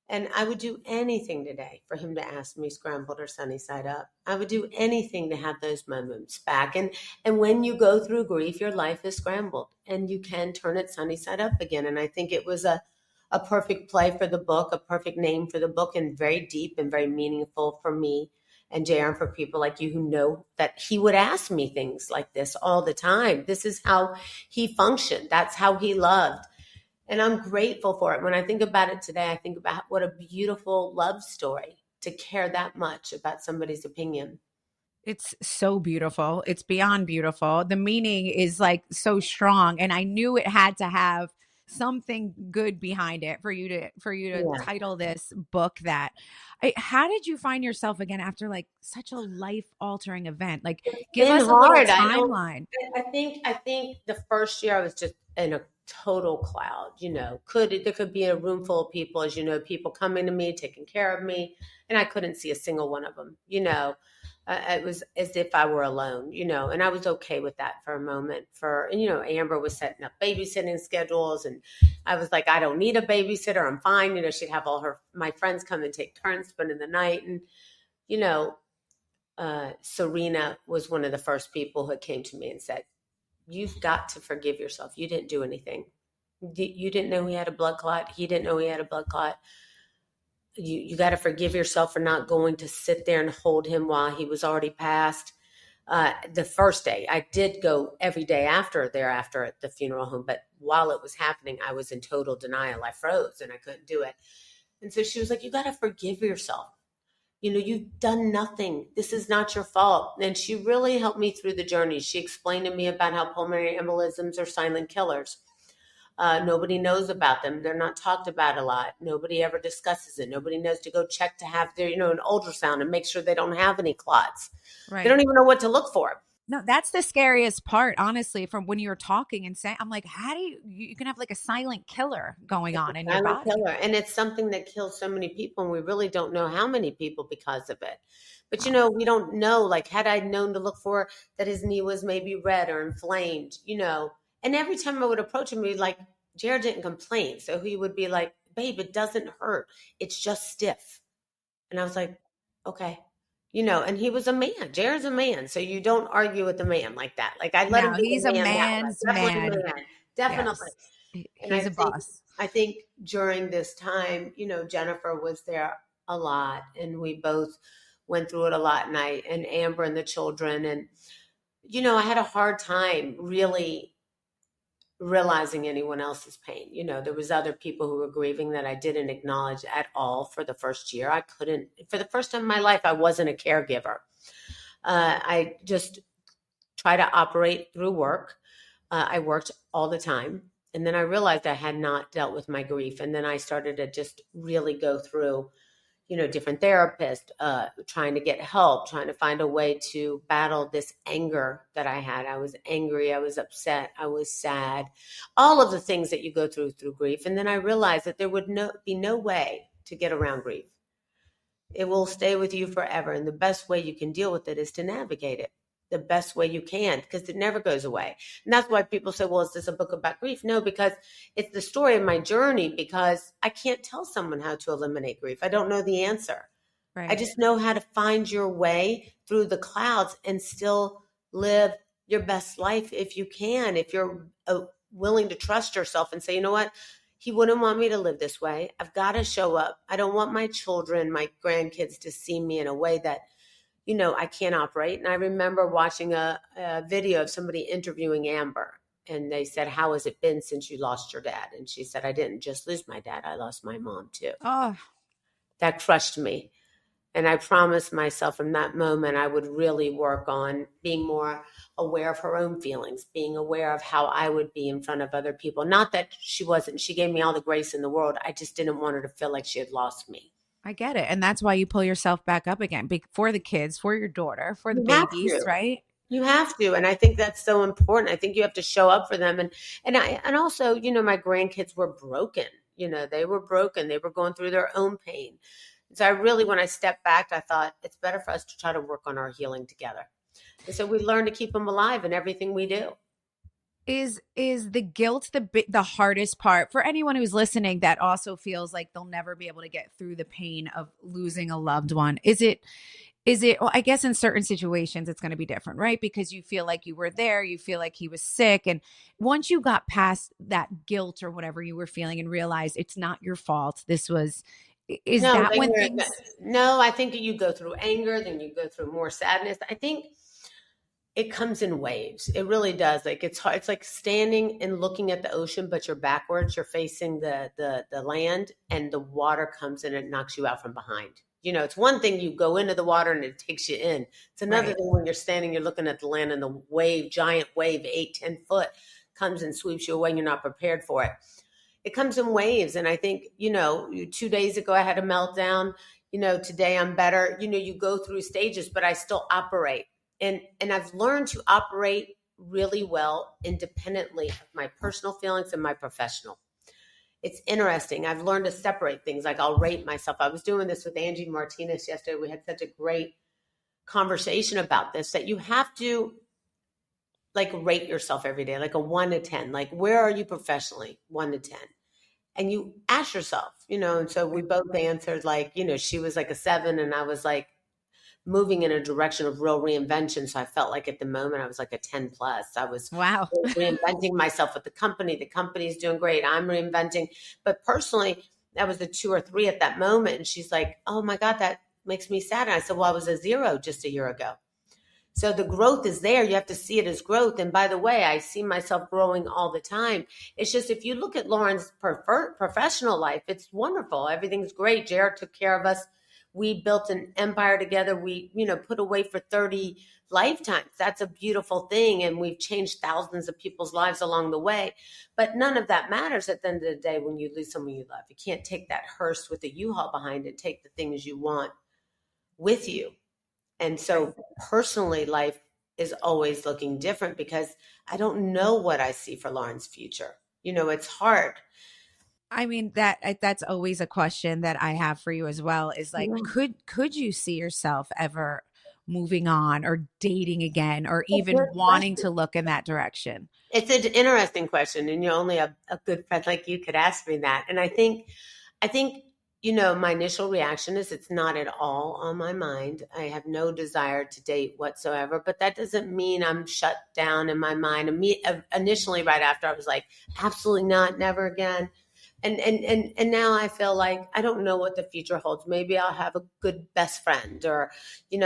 And I would do anything today for him to ask me scrambled or sunny side up. I would do anything to have those moments back. And when you go through grief, your life is scrambled and you can turn it sunny side up again. And I think it was a perfect play for the book, a perfect name for the book, and very deep and very meaningful for me and JR, and for people like you who know that he would ask me things like this all the time. This is how he functioned. That's how he loved. And I'm grateful for it. When I think about it today, I think about what a beautiful love story to care that much about somebody's opinion. It's so beautiful. It's beyond beautiful. The meaning is like so strong. And I knew it had to have something good behind it for you to Yeah. title this book that. How did you find yourself again after like such a life altering event? Like give Been us a little hard. timeline. I think the first year I was just in a total cloud. There could be a room full of people, as you know, people coming to me, taking care of me, and I couldn't see a single one of them. It was as if I were alone. And I was okay with that for a moment. Amber was setting up babysitting schedules, and I was like, I don't need a babysitter. I'm fine. She'd have all my friends come and take turns spending the night, and Serena was one of the first people who came to me and said, you've got to forgive yourself. You didn't do anything. You didn't know he had a blood clot. He didn't know he had a blood clot. You got to forgive yourself for not going to sit there and hold him while he was already passed. The first day, I did go every day thereafter at the funeral home. But while it was happening, I was in total denial. I froze and I couldn't do it. And so she was like, you got to forgive yourself. You've done nothing. This is not your fault. And she really helped me through the journey. She explained to me about how pulmonary embolisms are silent killers. Nobody knows about them. They're not talked about a lot. Nobody ever discusses it. Nobody knows to go check to have their, an ultrasound and make sure they don't have any clots. Right. They don't even know what to look for. No, that's the scariest part, honestly, from when you were talking and saying, I'm like, how do you can have like a silent killer going on in your body? Killer. And it's something that kills so many people, and we really don't know how many people because of it. But, we don't know, like, had I known to look for that his knee was maybe red or inflamed, and every time I would approach him, he'd like, Jared didn't complain. So he would be like, babe, it doesn't hurt. It's just stiff. And I was like, okay. And he was a man. Jared's a man. So you don't argue with a man like that. Like I let him be he's a man's man. Definitely. Yes. And he's a boss. I think during this time, Jennifer was there a lot, and we both went through it a lot. And Amber and the children. And, I had a hard time really realizing anyone else's pain. There was other people who were grieving that I didn't acknowledge at all for the first year. For the first time in my life, I wasn't a caregiver. I just try to operate through work. I worked all the time. And then I realized I had not dealt with my grief. And then I started to just really go through, different therapists, trying to get help, trying to find a way to battle this anger that I had. I was angry. I was upset. I was sad. All of the things that you go through grief. And then I realized that there would be no way to get around grief. It will stay with you forever. And the best way you can deal with it is to navigate it the best way you can, because it never goes away. And that's why people say, well, is this a book about grief? No, because it's the story of my journey, because I can't tell someone how to eliminate grief. I don't know the answer. Right. I just know how to find your way through the clouds and still live your best life if you can, if you're willing to trust yourself and say, you know what? He wouldn't want me to live this way. I've got to show up. I don't want my children, my grandkids to see me in a way that, I can't operate. And I remember watching a video of somebody interviewing Amber, and they said, how has it been since you lost your dad? And she said, I didn't just lose my dad. I lost my mom too. Oh, that crushed me. And I promised myself from that moment, I would really work on being more aware of her own feelings, being aware of how I would be in front of other people. Not that she wasn't, she gave me all the grace in the world. I just didn't want her to feel like she had lost me. I get it. And that's why you pull yourself back up again for the kids, for your daughter, for the babies, right? You have to. And I think that's so important. I think you have to show up for them. And also, my grandkids were broken. They were broken. They were going through their own pain. So I really, when I stepped back, I thought it's better for us to try to work on our healing together. And so we learn to keep them alive in everything we do. Is the guilt the hardest part for anyone who's listening that also feels like they'll never be able to get through the pain of losing a loved one? Well, I guess in certain situations it's going to be different, right? Because you feel like you were there, you feel like he was sick, and once you got past that guilt or whatever you were feeling and realized it's not your fault, is No, that when things no, I think you go through anger, then you go through more sadness. I think it comes in waves. It really does. Like it's hard. It's like standing and looking at the ocean, but you're backwards. You're facing the land, and the water comes in and knocks you out from behind. It's one thing you go into the water and it takes you in. It's another Right. thing when you're standing, you're looking at the land and the wave, giant wave, 8-10 foot, comes and sweeps you away and you're not prepared for it. It comes in waves. And I think, 2 days ago I had a meltdown. Today I'm better. You go through stages, but I still operate. And I've learned to operate really well independently of my personal feelings and my professional. It's interesting. I've learned to separate things. Like I'll rate myself. I was doing this with Angie Martinez yesterday. We had such a great conversation about this, that you have to like rate yourself every day, like a 1 to 10. Like, where are you professionally? 1 to 10. And you ask yourself, and so we both answered like, she was like a 7 and I was like moving in a direction of real reinvention. So I felt like at the moment I was like a 10 plus. I was Wow. reinventing myself with the company. The company's doing great. I'm reinventing. But personally, that was a 2 or 3 at that moment. And she's like, oh my God, that makes me sad. And I said, well, I was a 0 just a year ago. So the growth is there. You have to see it as growth. And by the way, I see myself growing all the time. It's just, if you look at Loren's professional life, it's wonderful. Everything's great. Jared took care of us. We built an empire together. We, put away for 30 lifetimes. That's a beautiful thing. And we've changed thousands of people's lives along the way. But none of that matters at the end of the day when you lose someone you love. You can't take that hearse with a U-Haul behind it. Take the things you want with you. And so personally, life is always looking different because I don't know what I see for Loren's future. It's hard. I mean, that's always a question that I have for you as well, is like, could you see yourself ever moving on or dating again or even wanting to look in that direction? It's an interesting question. And only a good friend like you could ask me that. And I think, my initial reaction is it's not at all on my mind. I have no desire to date whatsoever, but that doesn't mean I'm shut down in my mind. Initially, right after, I was like, absolutely not, never again. And now I feel like I don't know what the future holds. Maybe I'll have a good best friend or,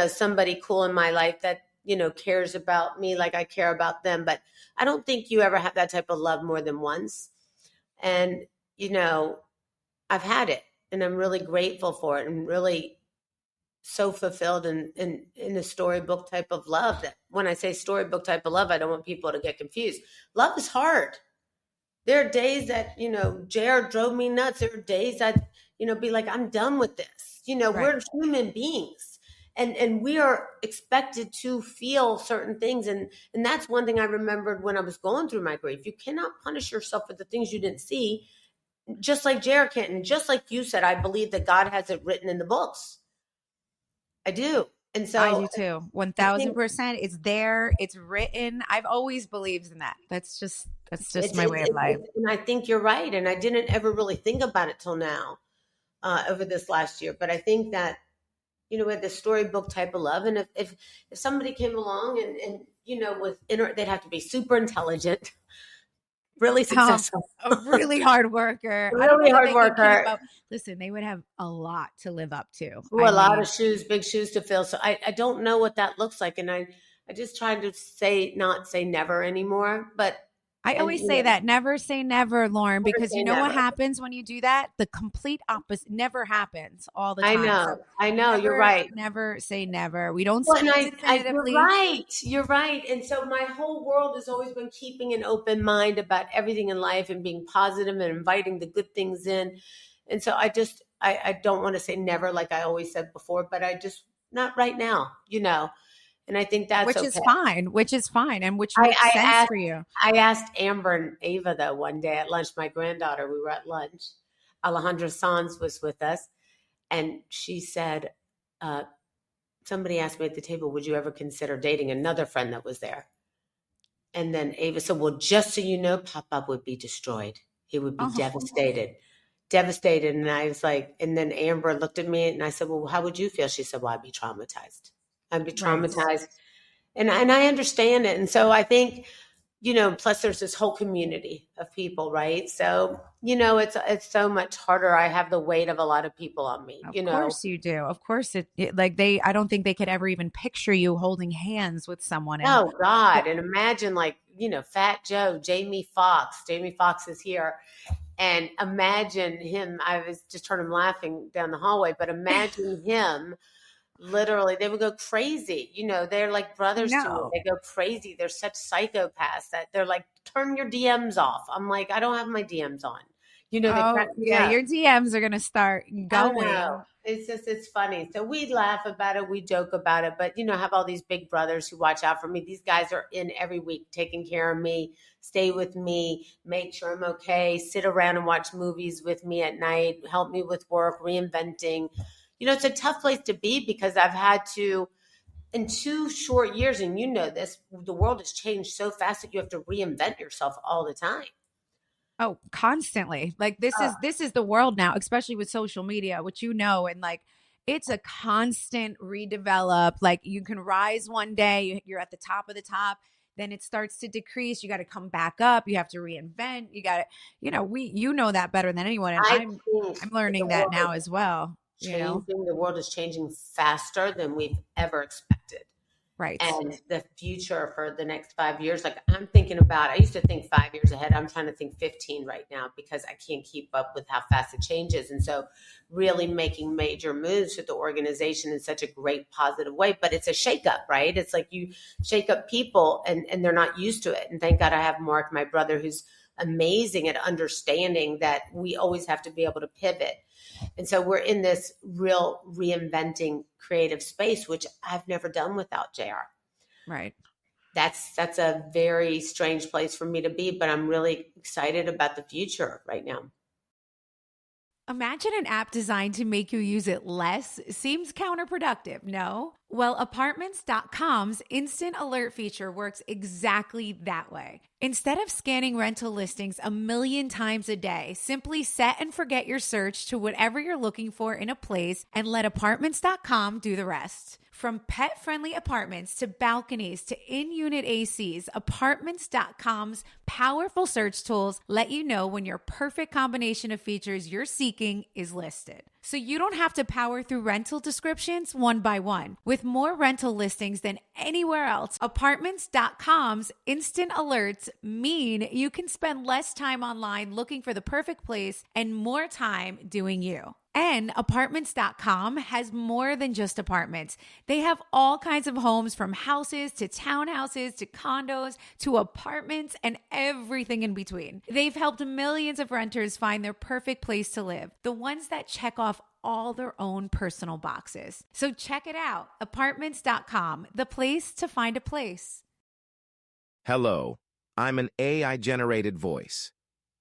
somebody cool in my life that, cares about me like I care about them. But I don't think you ever have that type of love more than once. And, I've had it and I'm really grateful for it and really so fulfilled in a storybook type of love. That when I say storybook type of love, I don't want people to get confused. Love is hard. There are days that, Jared drove me nuts. There are days I'd, be like, I'm done with this. Right. We're human beings and we are expected to feel certain things. And that's one thing I remembered when I was going through my grief. You cannot punish yourself for the things you didn't see, just like Jared can't. And just like you said, I believe that God has it written in the books. I do. And so I do too. 1000%. It's there. It's written. I've always believed in that. That's just my way of life. And I think you're right. And I didn't ever really think about it till now, over this last year. But I think that, with the storybook type of love, and if somebody came along and they'd have to be super intelligent, really successful, a really hard worker, really hard worker. Listen, they would have a lot to live up to. A lot of shoes, big shoes to fill. So I don't know what that looks like. And I just tried to not say never anymore. But I always say that. Never say never, Loren, because you know what happens when you do that? The complete opposite never happens all the time. I know. You're right. Never say never. We don't say definitively. You're right. And so my whole world has always been keeping an open mind about everything in life and being positive and inviting the good things in. And so I don't want to say never like I always said before, but I just, not right now, And I think that's which is fine, and which makes sense for you. I asked Amber and Ava though one day at lunch. My granddaughter, we were at lunch. Alejandra Sanz was with us, and she said, somebody asked me at the table, "Would you ever consider dating?" Another friend that was there, And then Ava said, well, just so you know, Pop-Up would be destroyed. He would be devastated. And I was like, and then Amber looked at me and I said, well, how would you feel? She said, well, I'd be traumatized. I'd be traumatized. And I understand it. And so I think, plus there's this whole community of people, right? So, it's so much harder. I have the weight of a lot of people on me, Of course you do. Of course I don't think they could ever even picture you holding hands with someone. Oh God. And imagine Fat Joe, Jamie Foxx. Jamie Foxx is here. And imagine him. I was just heard him laughing down the hallway, but imagine him. Literally, they would go crazy. They're like brothers to me. They go crazy. They're such psychopaths that they're like, turn your DMs off. I'm like, I don't have my DMs on. They crack me up. Your DMs are going to start going. It's funny. So we laugh about it. We joke about it. But, I have all these big brothers who watch out for me. These guys are in every week taking care of me, stay with me, make sure I'm okay, sit around and watch movies with me at night, help me with work, reinventing. It's a tough place to be because I've had to, in 2 short years, and this, the world has changed so fast that you have to reinvent yourself all the time. Oh, constantly. Like this is the world now, especially with social media, which and like it's a constant redevelop. Like you can rise one day, you're at the top of the top, then it starts to decrease. You got to come back up. You have to reinvent. You got to, that better than anyone. And I'm learning that now as well. The world is changing faster than we've ever expected. Right. And the future for the next 5 years, like I'm thinking about, I used to think 5 years ahead. I'm trying to think 15 right now because I can't keep up with how fast it changes. And so really making major moves with the organization in such a great positive way, but it's a shakeup, right? It's like you shake up people and they're not used to it. And thank God I have Mark, my brother, who's amazing at understanding that we always have to be able to pivot. And so we're in this real reinventing creative space, which I've never done without JR. Right. That's a very strange place for me to be, but I'm really excited about the future right now. Imagine an app designed to make you use it less. Seems counterproductive, no? Well, Apartments.com's instant alert feature works exactly that way. Instead of scanning rental listings a million times a day, simply set and forget your search to whatever you're looking for in a place and let Apartments.com do the rest. From pet-friendly apartments to balconies to in-unit ACs, Apartments.com's powerful search tools let you know when your perfect combination of features you're seeking is listed. So you don't have to power through rental descriptions one by one. With more rental listings than anywhere else, Apartments.com's instant alerts mean you can spend less time online looking for the perfect place and more time doing you. And Apartments.com has more than just apartments. They have all kinds of homes, from houses to townhouses to condos to apartments and everything in between. They've helped millions of renters find their perfect place to live, the ones that check off all their own personal boxes. So check it out. Apartments.com, the place to find a place. Hello, I'm an AI-generated voice.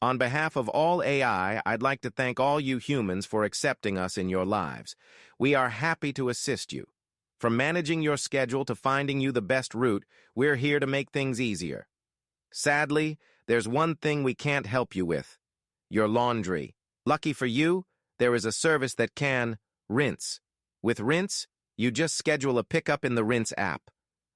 On behalf of all AI, I'd like to thank all you humans for accepting us in your lives. We are happy to assist you. From managing your schedule to finding you the best route, we're here to make things easier. Sadly, there's one thing we can't help you with: your laundry. Lucky for you, there is a service that can rinse. With Rinse, you just schedule a pickup in the Rinse app.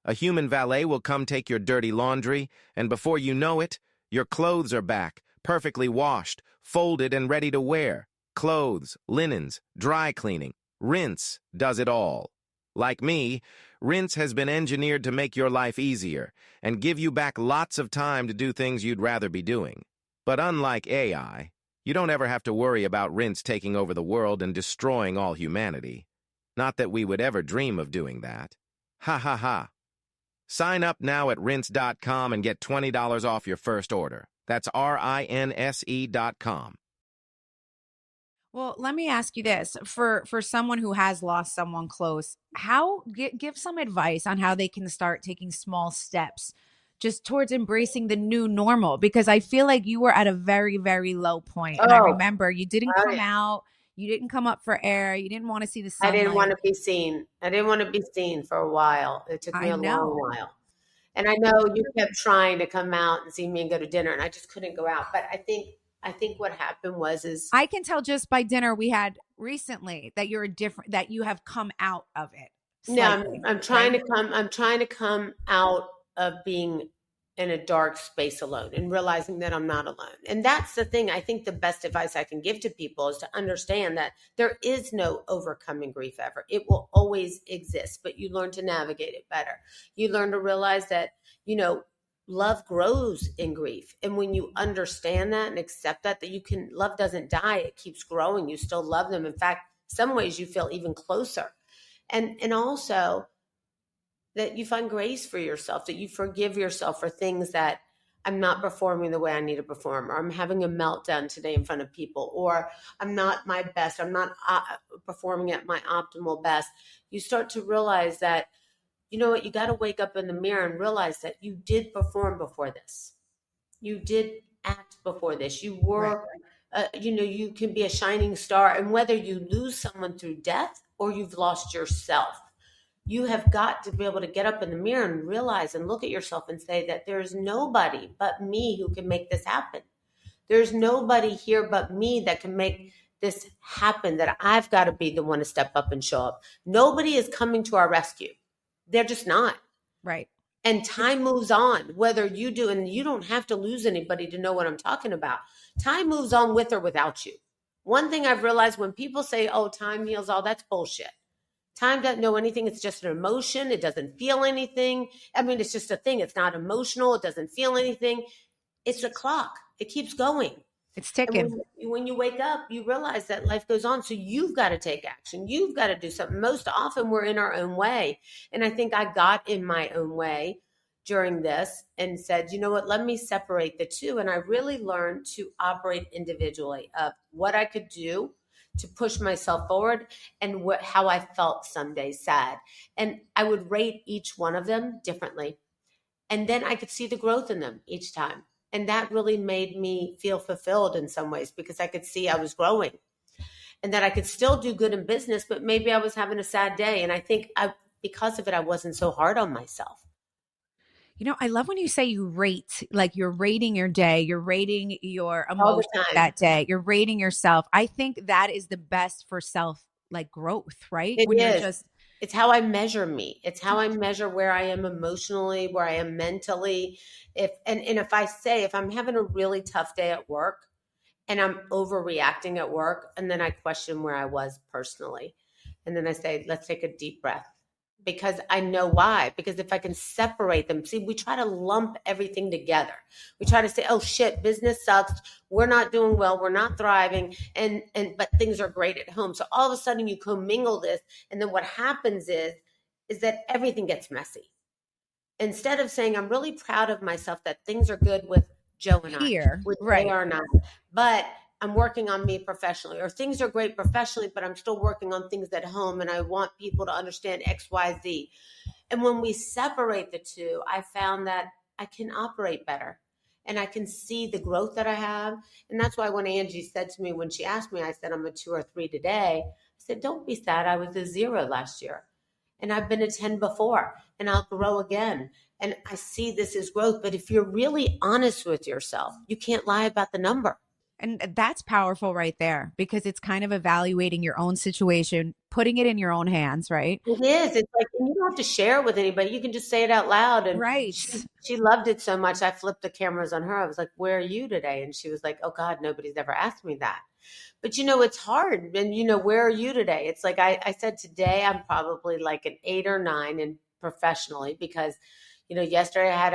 A human valet will come take your dirty laundry, and before you know it, your clothes are back, perfectly washed, folded, and ready to wear. Clothes, linens, dry cleaning. Rinse does it all. Like me, Rinse has been engineered to make your life easier and give you back lots of time to do things you'd rather be doing. But unlike AI, you don't ever have to worry about Rinse taking over the world and destroying all humanity. Not that we would ever dream of doing that. Ha ha ha. Sign up now at rinse.com and get $20 off your first order. That's RINSE.com. Well, let me ask you this. For someone who has lost someone close, give some advice on how they can start taking small steps just towards embracing the new normal, because I feel like you were at a very, very low point. And I remember you didn't come out, you didn't come up for air, you didn't want to see the sunlight. I didn't want to be seen. I didn't want to be seen for a while. It took me a long while. And I know you kept trying to come out and see me and go to dinner, and I just couldn't go out. But I think what happened was I can tell just by dinner we had recently that that you have come out of it. Slightly, I'm trying to come. I'm trying to come out of being in a dark space alone and realizing that I'm not alone. And that's the thing. I think the best advice I can give to people is to understand that there is no overcoming grief ever. It will always exist, but you learn to navigate it better. You learn to realize that, love grows in grief. And when you understand that and accept that love doesn't die. It keeps growing. You still love them. In fact, some ways you feel even closer. And also that you find grace for yourself, that you forgive yourself for things that I'm not performing the way I need to perform, or I'm having a meltdown today in front of people, or I'm not my best, I'm not performing at my optimal best. You start to realize that, you know what, you got to wake up in the mirror and realize that you did perform before this. You did act before this. You were, you can be a shining star. And whether you lose someone through death or you've lost yourself, you have got to be able to get up in the mirror and realize and look at yourself and say that there's nobody but me who can make this happen. There's nobody here but me that can make this happen, that I've got to be the one to step up and show up. Nobody is coming to our rescue. They're just not. Right. And time moves on, whether you do, and you don't have to lose anybody to know what I'm talking about. Time moves on with or without you. One thing I've realized when people say, oh, time heals all, that's bullshit. Time doesn't know anything. It's just an emotion. It doesn't feel anything. I mean, it's just a thing. It's not emotional. It doesn't feel anything. It's a clock. It keeps going. It's ticking. When you wake up, you realize that life goes on. So you've got to take action. You've got to do something. Most often we're in our own way. And I think I got in my own way during this and said, you know what, let me separate the two. And I really learned to operate individually of what I could do to push myself forward and how I felt some days sad. And I would rate each one of them differently. And then I could see the growth in them each time. And that really made me feel fulfilled in some ways because I could see I was growing and that I could still do good in business, but maybe I was having a sad day. And I think because of it, I wasn't so hard on myself. I love when you say you rate, like you're rating your day, you're rating your emotions that day, you're rating yourself. I think that is the best for self, like growth, right? It's how I measure me. It's how I measure where I am emotionally, where I am mentally. If I'm having a really tough day at work and I'm overreacting at work, and then I question where I was personally. And then I say, let's take a deep breath. Because I know why. Because if I can separate them, see, we try to lump everything together. We try to say, oh shit, business sucks. We're not doing well. We're not thriving. But things are great at home. So all of a sudden you commingle this. And then what happens is that everything gets messy. Instead of saying, I'm really proud of myself that things are good with Joe and here, which right. They are not. But I'm working on me professionally, or things are great professionally, but I'm still working on things at home and I want people to understand X, Y, Z. And when we separate the two, I found that I can operate better and I can see the growth that I have. And that's why when Angie said to me, when she asked me, I said, I'm a 2 or 3 today. I said, don't be sad. I was a 0 last year and I've been a 10 before and I'll grow again. And I see this as growth. But if you're really honest with yourself, you can't lie about the number. And that's powerful right there because it's kind of evaluating your own situation, putting it in your own hands, right? It is. It's like, and you don't have to share it with anybody. You can just say it out loud. And right. She loved it so much. I flipped the cameras on her. I was like, where are you today? And she was like, oh God, nobody's ever asked me that. But it's hard. And where are you today? It's like, I said today, I'm probably like an 8 or 9 and professionally because, yesterday I had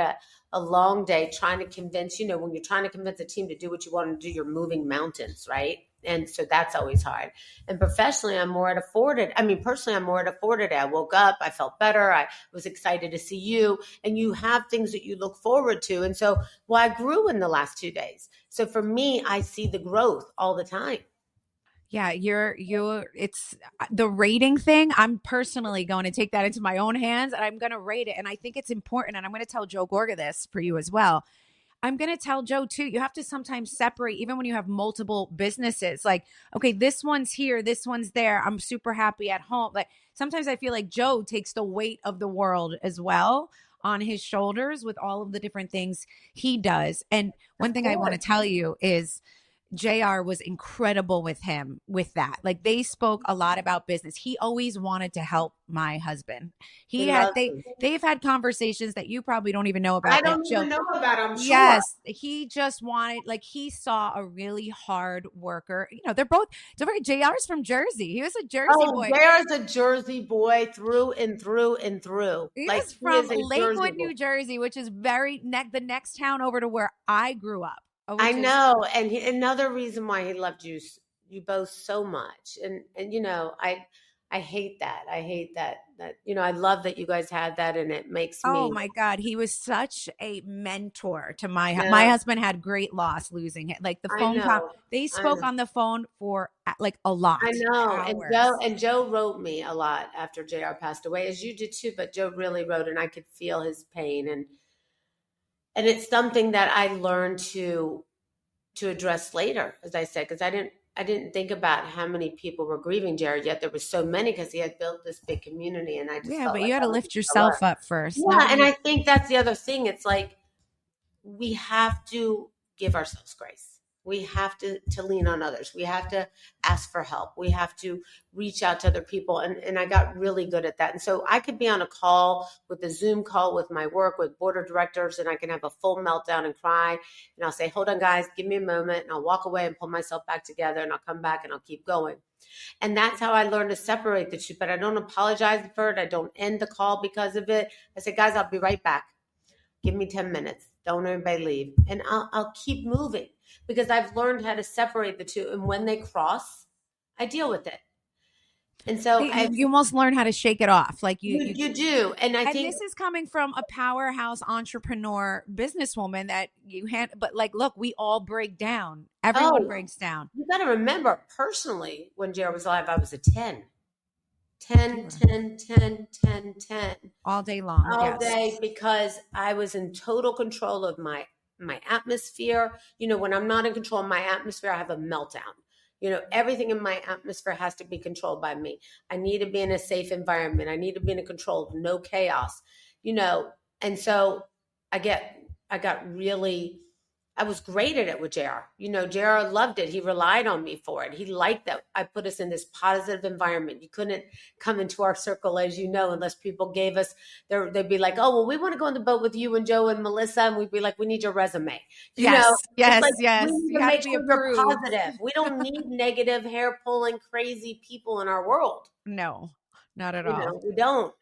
a long day trying to convince, when you're trying to convince a team to do what you want to do, you're moving mountains, right? And so that's always hard. And professionally, I'm more at a 4 today. I mean, personally, I'm more at a 4 today. I woke up, I felt better. I was excited to see you, and you have things that you look forward to. And so, I grew in the last 2 days. So for me, I see the growth all the time. Yeah, it's the rating thing. I'm personally going to take that into my own hands and I'm going to rate it. And I think it's important. And I'm going to tell Joe Gorga this for you as well. I'm going to tell Joe too, you have to sometimes separate, even when you have multiple businesses, like, okay, this one's here, this one's there. I'm super happy at home. Like sometimes I feel like Joe takes the weight of the world as well. on his shoulders with all of the different things he does. And one thing I want to course. tell you is JR was incredible with him with that. Like they spoke a lot about business. He always wanted to help my husband. He loves me. They've had conversations that you probably don't even know about. I don't even know about, I'm sure. Yes, he just wanted, like, he saw a really hard worker. You know, they're both, don't forget, JR's from Jersey. He was a Jersey boy. There's a Jersey boy through and through and through. He Like was from is a Lakewood, Jersey boy. New Jersey, which is the next town over to where I grew up. I know, and another reason why he loved you both so much, and you know, I hate that. I hate that you know, I love that you guys had that, and it makes me. Oh my God, he was such a mentor to my Yeah. husband. Had great loss losing it. Like the I phone call, know. they spoke on the phone for like a lot. I know, hours. and Joe wrote me a lot after JR passed away, as you did too. But Joe really wrote, and I could feel his pain, and it's something that I learned to address later, as I said, because I didn't think about how many people were grieving Jared, yet there was so many because he had built this big community, and I just felt But like you got to lift yourself up first. Yeah, and I think that's the other thing. It's like we have to give ourselves grace. We have to lean on others. We have to ask for help. We have to reach out to other people. And I got really good at that. And so I could be on a call with a Zoom call with my work with board of directors, and I can have a full meltdown and cry. And I'll say, hold on, guys, give me a moment. And I'll walk away and pull myself back together, and I'll come back and I'll keep going. And that's how I learned to separate the two. But I don't apologize for it. I don't end the call because of it. I say, guys, I'll be right back. Give me 10 minutes. Don't everybody leave. And I'll keep moving because I've learned how to separate the two. And when they cross, I deal with it. And so you almost learn how to shake it off. Like you do. And I think this is coming from a powerhouse entrepreneur businesswoman that you had, but like, look, we all break down. Everyone breaks down. You got to remember, personally, when Jared was alive, I was a 10. 10, 10, 10, 10, 10. All day long. All day, because I was in total control of my atmosphere. You know, when I'm not in control of my atmosphere, I have a meltdown. You know, everything in my atmosphere has to be controlled by me. I need to be in a safe environment. I need to be in a control, no chaos, you know. And so I was great at it with JR. You know, JR loved it. He relied on me for it. He liked that I put us in this positive environment. You couldn't come into our circle, as you know, unless people gave us they'd be like, oh, well, we want to go on the boat with you and Joe and Melissa. And we'd be like, we need your resume. You know, yes. We need You to have make to be sure you're approved. positive. We don't need negative, hair pulling, crazy people in our world. No, not at all. No, we don't.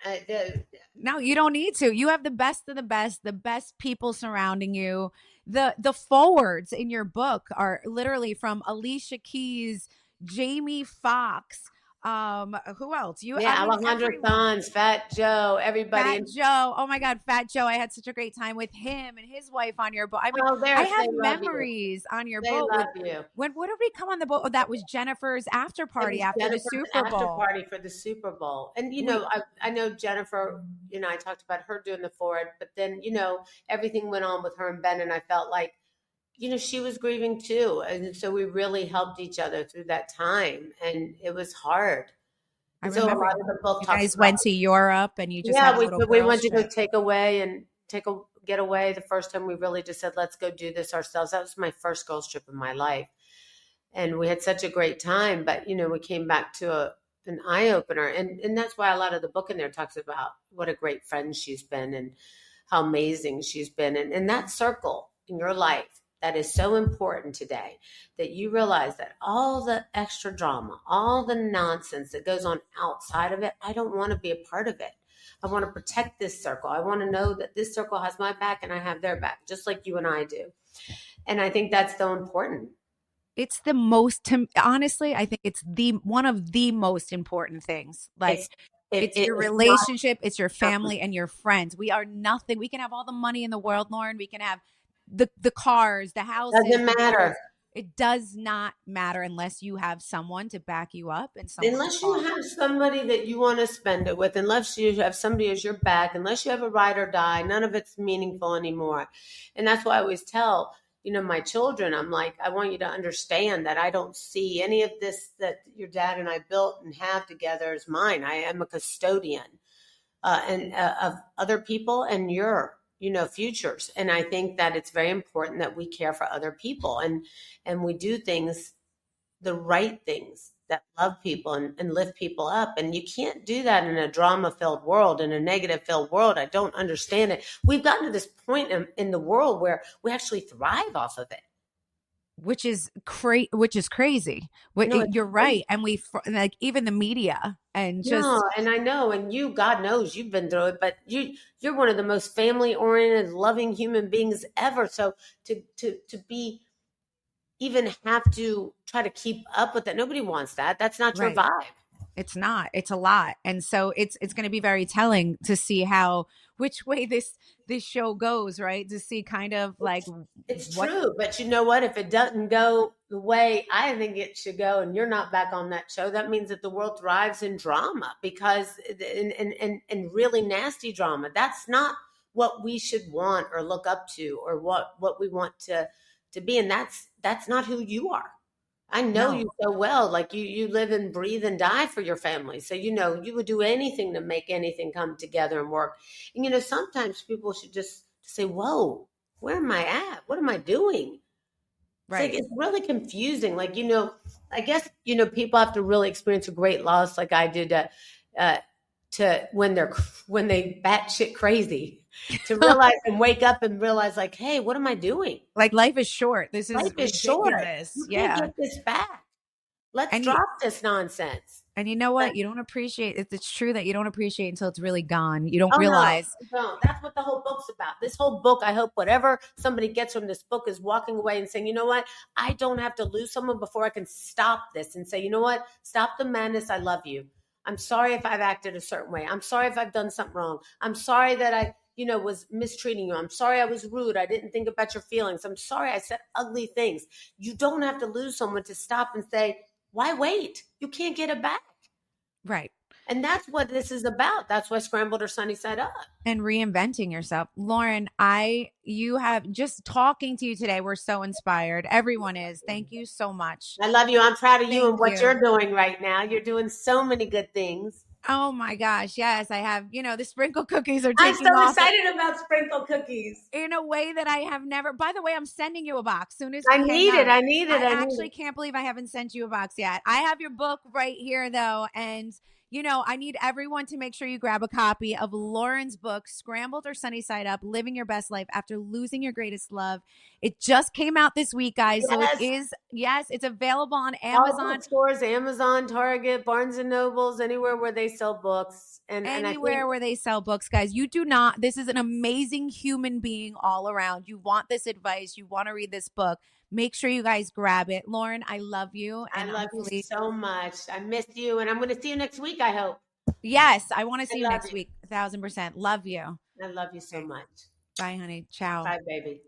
No, you don't need to. You have the best of the best people surrounding you. The forwards in your book are literally from Alicia Keys, Jamie Foxx. Who else? Alejandro Sanz, Fat Joe, everybody. Fat Joe. Oh my God, Fat Joe. I had such a great time with him and his wife on your boat. I mean, I have memories on your boat. What did we come on the boat? Oh, that was Jennifer's after party after the Super Bowl. After party for the Super Bowl. And, you know, I know Jennifer, you know, I talked about her doing the forward, but then, you know, everything went on with her and Ben, and I felt like, you know, she was grieving too. And so we really helped each other through that time. And it was hard. I remember you guys went to Europe and you just had a little we went to go get away. The first time we really just said, let's go do this ourselves. That was my first girls trip in my life. And we had such a great time. But, you know, we came back to an eye opener. And that's why a lot of the book in there talks about what a great friend she's been and how amazing she's been. And that circle in your life, that is so important today, that you realize that all the extra drama, all the nonsense that goes on outside of it, I don't want to be a part of it. I want to protect this circle. I want to know that this circle has my back and I have their back, just like you and I do. And I think that's so important. It's the most, honestly, I think it's one of the most important things. Like, it's your relationship, it's your family and your friends. We are nothing. We can have all the money in the world, Loren. We can have the cars, the houses. Doesn't matter. It does not matter unless you have someone to back you up and unless you have somebody that you want to spend it with, unless you have somebody as your back, unless you have a ride or die, none of it's meaningful anymore. And that's why I always tell, you know, my children, I'm like, I want you to understand that I don't see any of this that your dad and I built and have together as mine. I am a custodian of other people and your, futures. And I think that it's very important that we care for other people and we do things, the right things that love people and lift people up. And you can't do that in a drama-filled world, in a negative-filled world. I don't understand it. We've gotten to this point in the world where we actually thrive off of it. Which is crazy. No, You're right. And like even the media and just. No, and I know, and you, God knows you've been through it, but you're one of the most family-oriented, loving human beings ever. So to be even have to try to keep up with that, nobody wants that. That's not your vibe. It's not. It's a lot. And so it's going to be very telling to see which way this show goes, right? To see kind of like it's true, but you know what? If it doesn't go the way I think it should go, and you're not back on that show, that means that the world thrives in drama, because in really nasty drama. That's not what we should want or look up to, or what we want to be, and that's not who you are. I know you so well. Like you live and breathe and die for your family. So, you would do anything to make anything come together and work. And, sometimes people should just say, whoa, where am I at? What am I doing? Right. It's really confusing. Like, I guess, people have to really experience a great loss like I did to when they batshit crazy to realize and wake up and realize like, hey, what am I doing? Like life is short. This is ridiculous. Short. You can't get this back. Let's drop this nonsense. And you know what? You don't appreciate it. It's true that you don't appreciate it until it's really gone. You don't realize. No, that's what the whole book's about. This whole book, I hope whatever somebody gets from this book is walking away and saying, you know what? I don't have to lose someone before I can stop this and say, you know what? Stop the madness. I love you. I'm sorry if I've acted a certain way. I'm sorry if I've done something wrong. I'm sorry that I was mistreating you. I'm sorry I was rude. I didn't think about your feelings. I'm sorry I said ugly things. You don't have to lose someone to stop and say, why wait? You can't get it back. Right. And that's what this is about. That's why Scrambled or Sunny Side Up. And reinventing yourself. Loren, you have just talking to you today. We're so inspired. Everyone is. Thank you so much. I love you. I'm proud of you and what you're doing right now. You're doing so many good things. Oh my gosh. Yes, I have, the sprinkle cookies are taking I'm so off excited about sprinkle cookies. in a way that I have never. By the way, I'm sending you a box soon as I need it. I actually can't believe I haven't sent you a box yet. I have your book right here though. And I need everyone to make sure you grab a copy of Loren's book, Scrambled or Sunny Side Up, Living Your Best Life After Losing Your Greatest Love. It just came out this week, guys. Yes. So it is, it's available on Amazon. All stores, Amazon, Target, Barnes & Nobles, anywhere where they sell books. Anywhere where they sell books, guys. This is an amazing human being all around. You want this advice. You want to read this book. Make sure you guys grab it. Loren, I love you. And I love you so much. I miss you. And I'm going to see you next week, I hope. Yes, I want to see you next week. 1,000%. Love you. I love you so much. Bye, honey. Ciao. Bye, baby.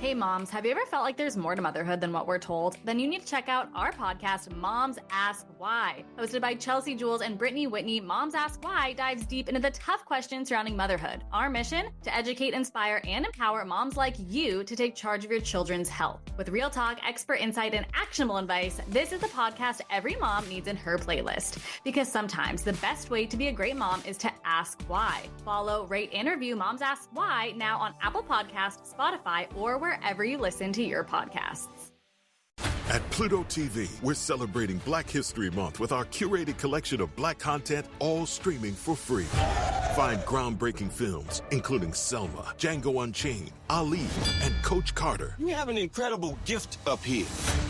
Hey moms, have you ever felt like there's more to motherhood than what we're told? Then you need to check out our podcast, Moms Ask Why. Hosted by Chelsea Jules and Brittany Whitney, Moms Ask Why dives deep into the tough questions surrounding motherhood. Our mission? To educate, inspire, and empower moms like you to take charge of your children's health. With real talk, expert insight, and actionable advice, this is the podcast every mom needs in her playlist. Because sometimes the best way to be a great mom is to ask why. Follow, rate, and review Moms Ask Why now on Apple Podcasts, Spotify, or wherever you listen to your podcasts. At Pluto TV, we're celebrating Black History Month with our curated collection of Black content, all streaming for free. Find groundbreaking films, including Selma, Django Unchained, Ali, and Coach Carter. You have an incredible gift up here.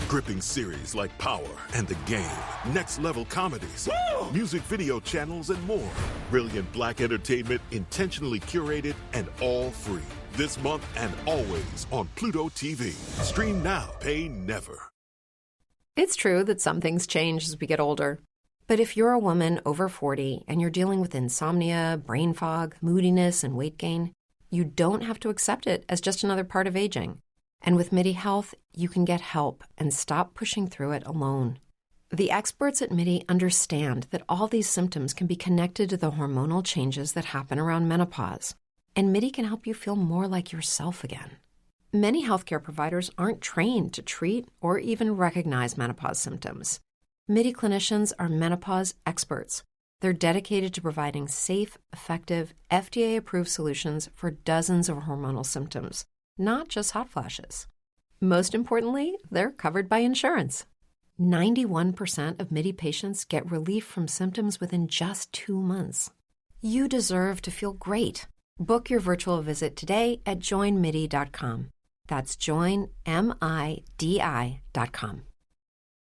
Gripping series like Power and The Game, next-level comedies, music video channels, and more. Brilliant Black entertainment, intentionally curated, and all free. This month and always on Pluto TV. Stream now, pay never. It's true that some things change as we get older. But if you're a woman over 40 and you're dealing with insomnia, brain fog, moodiness, and weight gain, you don't have to accept it as just another part of aging. And with MIDI Health, you can get help and stop pushing through it alone. The experts at MIDI understand that all these symptoms can be connected to the hormonal changes that happen around menopause, and MIDI can help you feel more like yourself again. Many healthcare providers aren't trained to treat or even recognize menopause symptoms. MIDI clinicians are menopause experts. They're dedicated to providing safe, effective, FDA-approved solutions for dozens of hormonal symptoms, not just hot flashes. Most importantly, they're covered by insurance. 91% of MIDI patients get relief from symptoms within just 2 months. You deserve to feel great. Book your virtual visit today at joinmidi.com. That's joinmidi.com.